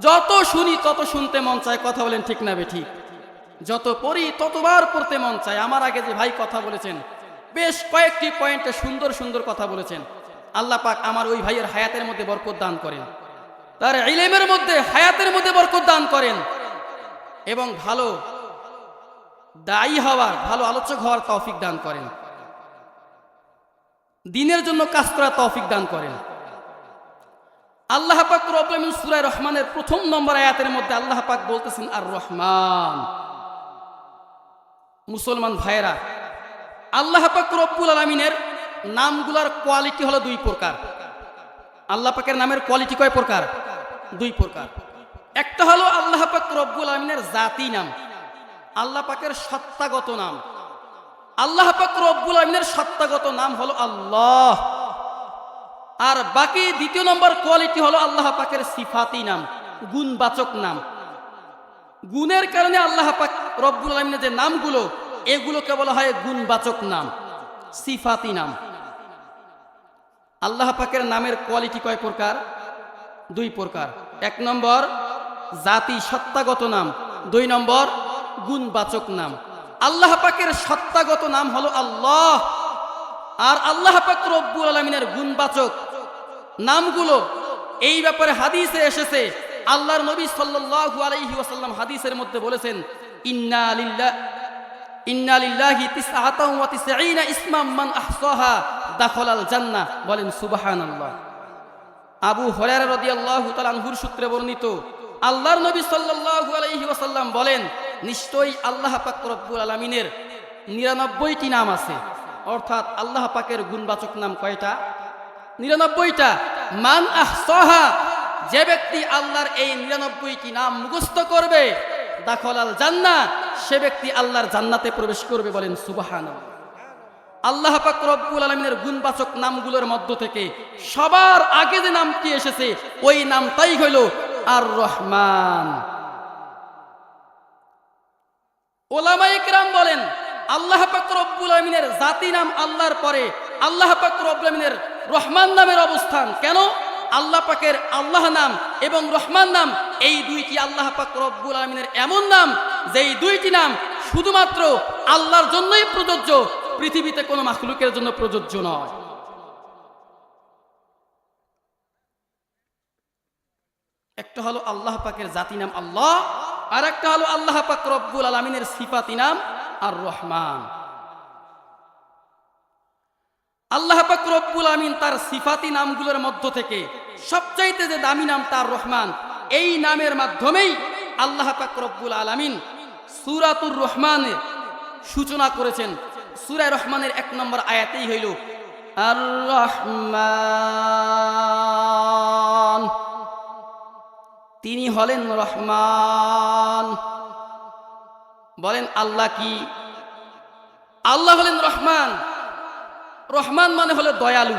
যত শুনি তত শুনতে মন চায়, কথা বলেন ঠিক না বেঠিক? যত পড়ি ততবার পড়তে মন চায়। আমার আগে যে ভাই কথা বলেছেন বেশ কয়েকটি পয়েন্টে সুন্দর সুন্দর কথা বলেছেন। আল্লাহ পাক আমার ওই ভাইয়ের হায়াতের মধ্যে বরকত দান করেন, তার ইলমের মধ্যে হায়াতের মধ্যে বরকত দান করেন, এবং ভালো দায়ী হওয়ার, ভালো আলোচক হওয়ার তৌফিক দান করেন, দ্বীনের জন্য কাজ করার তৌফিক দান করেন। আল্লাহ পাক রব্বুল আলামিন সূরা রহমানের প্রথম নম্বর আয়াতের মধ্যে আল্লাহ পাক বলতেছেন আর রহমান। মুসলমান ভাইয়েরা, আল্লাহ পাক রব্বুল আলামিনের নামগুলার কোয়ালিটি হলো দুই প্রকার। আল্লাহ পাকের নামের কোয়ালিটি কয় প্রকার? দুই প্রকার। একটা হলো আল্লাহ পাক রব্বুল আলামিনের জাতি নাম, আল্লাহ পাকের সত্তাগত নাম। আল্লাহ পাক রব্বুল আলামিনের সত্তাগত নাম হলো আল্লাহ। আর বাকি দ্বিতীয় নম্বর কোয়ালিটি হলো আল্লাহ পাকের সিফাতি নাম, গুণবাচক নাম। গুণের কারণে আল্লাহ পাক রব্বুল আলামিনের যে নামগুলো, এগুলোকে বলা হয় গুণবাচক নাম, সিফাতি নাম। আল্লাহ পাকের নামের কোয়ালিটি কয় প্রকার? দুই প্রকার। এক নম্বর জাতি সত্তাগত নাম, দুই নম্বর গুণবাচক নাম। আল্লাহ পাকের সত্তাগত নাম হলো আল্লাহ, আর আল্লাহ পাক রব্বুল আলামিনের গুণবাচক নামগুলো এই ব্যাপারে হাদিসে এসেছে। আল্লাহর নবী সাল্লাল্লাহু আলাইহি ওয়াসাল্লাম হাদিসের মধ্যে বলেছেন ইন্না লিল্লাহি তিসআতাও ওয়া তিসঈনা ইসমান মান আহসাহা দাখালাল জান্নাহ। বলেন সুবহানাল্লাহ। আবু হুরায়রা রাদিয়াল্লাহু তাআলা আনহুর সূত্রে বর্ণিত, আল্লাহর নবী সাল্লাল্লাহু আলাইহি ওয়াসাল্লাম বলেন, নিশ্চয়ই আল্লাহ পাক রব্বুল আলামিনের 99টি নাম আছে। অর্থাৎ আল্লাহ পাকের গুণবাচক নাম কয়টা? 99টা। মান আহসাহা, যে ব্যক্তি আল্লাহর এই 99টি নাম মুখস্থ করবে, দাখালাল জান্নাহ, সে ব্যক্তি আল্লাহর জান্নাতে প্রবেশ করবে। বলেন সুবহানাল্লাহ। আল্লাহ পাক রব্বুল আলামিনের গুণবাচক নামগুলোর মধ্য থেকে সবার আগে যে নামটি এসেছে ওই নামটাই হইল আর রহমান। উলামায়ে কেরাম বলেন, আল্লাহ পাক রব্বুল আলামিনের জাতি নাম আল্লাহর পরে আল্লাহ পাক রব্বুল আলামিনের রহমান নামের অবস্থান কেন? আল্লাহ পাকের আল্লাহ নাম এবং রহমান নাম, এই দুইটি আল্লাহ পাক রব্বুল আলামিনের এমন নাম যেই দুইটি নাম শুধুমাত্র আল্লাহর জন্যই প্রযোজ্য, পৃথিবীতে কোনো মাখলুকের জন্য প্রযোজ্য নয়। একটা হলো আল্লাহ পাকের জাতি নাম আল্লাহ, আর একটা হলো আল্লাহ পাক রব্বুল আলামিনের সিফাতি নাম আর রহমান। আল্লাহ পাক রব্বুল আলামিন তার সিফাতি নামগুলোর মধ্য থেকে সবচাইতে যে দামি নাম তার রহমান, এই নামের মাধ্যমেই আল্লাহ পাক রব্বুল আলামিন সূরাতুর রহমানের সূচনা করেছেন। সূরা রহমানের 1 নম্বর আয়াতেই হইল আর রহমান, তিনি হলেন রহমান। বলেন আল্লাহ কি? আল্লাহ হলেন রহমান। রহমান মানে হলো দয়ালু,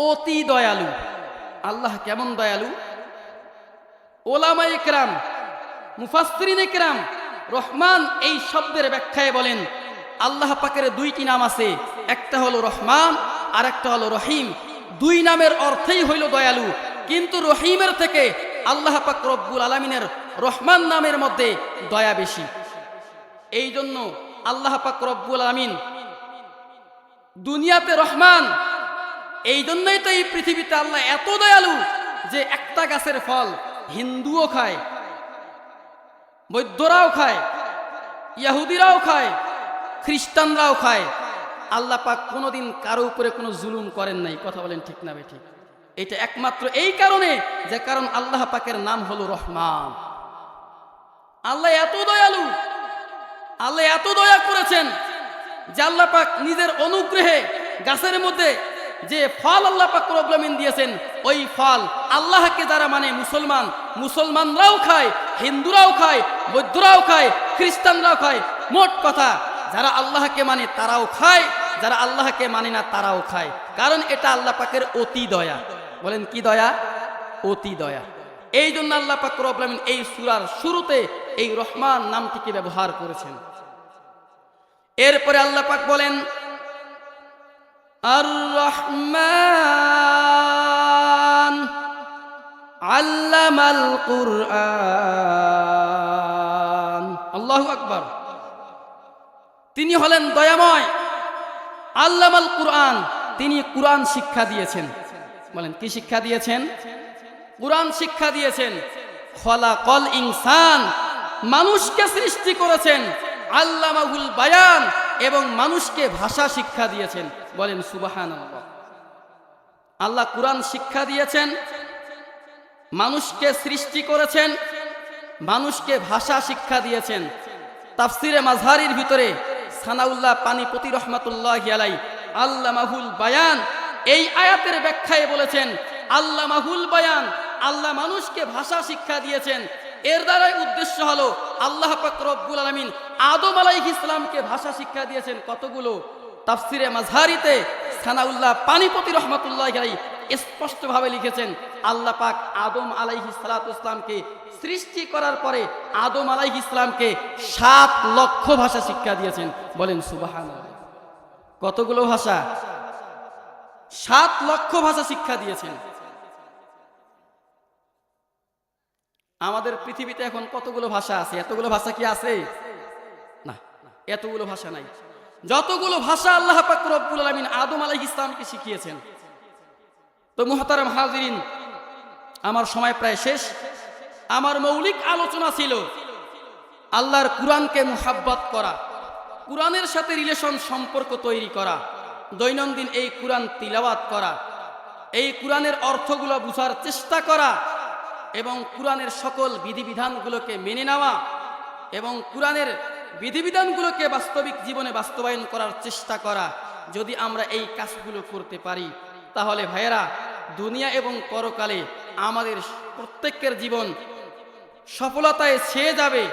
অতি দয়ালু। আল্লাহ কেমন দয়ালু? উলামায়ে কেরাম, মুফাসসিরিনে কেরাম রহমান এই শব্দের ব্যাখ্যায় বলেন, আল্লাহ পাকের দুইটি নাম আছে, একটা হলো রহমান আর একটা হলো রহিম। দুই নামের অর্থই হইল দয়ালু, কিন্তু রহিমের থেকে আল্লাহ পাক রব্বুল আলামিনের রহমান নামের মধ্যে দয়া বেশি। এই জন্য আল্লাহ পাক রব্বুল আলামিন দুনিয়াতে রহমান। এই জন্যই তো এই পৃথিবীতে আল্লাহ এত দয়ালু যে একটা গাছের ফল হিন্দুও খায়, বৌদ্ধরাও খায়, ইহুদিরাও খায়, খ্রিস্টানরাও খায়। আল্লাহ পাক কোনোদিন কারো উপরে কোনো জুলুম করেন নাই, কথা বলেন ঠিক না বেঠিক? এটা একমাত্র এই কারণে যে কারণ আল্লাহ পাকের নাম হলো রহমান। আল্লাহ এত দয়ালু, আল্লাহ এত দয়া করেছেন যে আল্লাহ পাক নিজের অনুগ্রহে গাছের মধ্যে যে ফল আল্লাহ পাক রব্বুল আলামিন দিয়েছেন, ওই ফল আল্লাহকে যারা মানে মুসলমানরাও খায়, হিন্দুরাও খায়, বৌদ্ধরাও খায়, খ্রিস্টানরাও খায়। মোট কথা যারা আল্লাহকে মানে তারাও খায়, যারা আল্লাহকে মানে না তারাও খায়। কারণ এটা আল্লাহ পাকের অতি দয়া। বলেন কি দয়া? অতি দয়া। এই জন্য আল্লাহ পাক রব্বুল আলামিন এই সূরার শুরুতে এই রহমান নামটিকে ব্যবহার করেছেন। এরপরে আল্লাহ পাক বলেন আর রহমান, আল্লামাল কুরআন। আল্লাহু আকবার। তিনি হলেন দয়াময়, আল্লামাল কুরআন, তিনি কুরআন শিক্ষা দিয়েছেন। বলেন কি শিক্ষা দিয়েছেন? কুরআন শিক্ষা দিয়েছেন। খলাকল ইনসান, মানুষকে সৃষ্টি করেছেন। আল্লামাহুল বায়ান, এবং মানুষকে ভাষা শিক্ষা দিয়েছেন। বলেন সুবহানাল্লাহ। আল্লাহ কুরআন শিক্ষা দিয়েছেন, মানুষকে সৃষ্টি করেছেন, মানুষকে ভাষা শিক্ষা দিয়েছেন। তাফসিরে মাযহারির ভিতরে সানাউল্লাহ পানিপতি রহমাতুল্লাহি আলাইহি আল্লামাহুল বায়ান, এই আয়াতের ব্যাখ্যায় বলেছেন আল্লামাহুল বায়ান, আল্লাহ মানুষকে ভাষা শিক্ষা দিয়েছেন। এর দ্বারাই উদ্দেশ্য হলো আল্লাহ পাক রব্বুল আলামিন আদম আলাইহিস সালামকে ভাষা শিক্ষা দিয়েছেন কতগুলো। তাফসিরে মাযহারিতে সানাউল্লাহ পানিপতি রহমাতুল্লাহি আলাইহি স্পষ্টভাবে লিখেছেন আল্লাহ পাক আদম আলাইহিস সালাতু ওয়াসসালামকে সৃষ্টি করার পরে আদম আলাইহিস সালামকে 7 লক্ষ ভাষা শিক্ষা দিয়েছেন। বলেন সুবহানাল্লাহ। কতগুলো ভাষা? 7 লক্ষ ভাষা শিক্ষা দিয়েছেন। আমাদের পৃথিবীতে এখন কতগুলো ভাষা আছে? এতগুলো ভাষা কি আছে? না, এতগুলো ভাষা নাই। যতগুলো ভাষা আল্লাহ পাক রব্বুল আলামিন আদম আলাইহিস সালামকে শিখিয়েছেন। তো মুহতারাম হাজিরিন, আমার সময় প্রায় শেষ। আমার মৌলিক আলোচনা ছিল আল্লাহর কুরআনকে মুহাব্বত করা, কুরআনের সাথে রিলেশন সম্পর্ক তৈরি করা, দৈনন্দিন এই কুরআন তিলাওয়াত করা, এই কুরআনের অর্থগুলো বুঝার চেষ্টা করা, এবং কুরআনের সকল বিধিবিধানগুলোকে মেনে নেওয়া, এবং কুরআনের বিধিবিধানগুলোকে বাস্তবিক জীবনে বাস্তবায়ন করার চেষ্টা করা। যদি আমরা এই কাজগুলো করতে পারি, তাহলে ভাইয়েরা দুনিয়া এবং পরকালে আমাদের প্রত্যেকের জীবন সফলতায় ছেয়ে যাবে।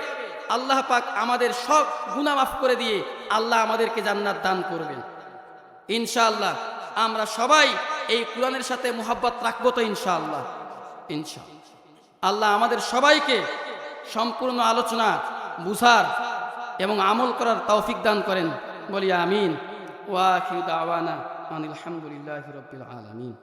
আল্লাহ পাক আমাদের সব গুনাহ মাফ করে দিয়ে আল্লাহ আমাদেরকে জান্নাত দান করবেন ইনশাআল্লাহ। আমরা সবাই এই কুরআনের সাথে মুহাব্বত রাখবো তো ইনশাআল্লাহ। ইনশাআল্লাহ আল্লাহ আমাদের সবাইকে সম্পূর্ণ আলোচনা বুঝার এবং আমল করার তৌফিক দান করেন। বলি আমিন। ওয়া আখিরু দাওয়ানা আনিল হামদুলিল্লাহি রাব্বিল আলামিন।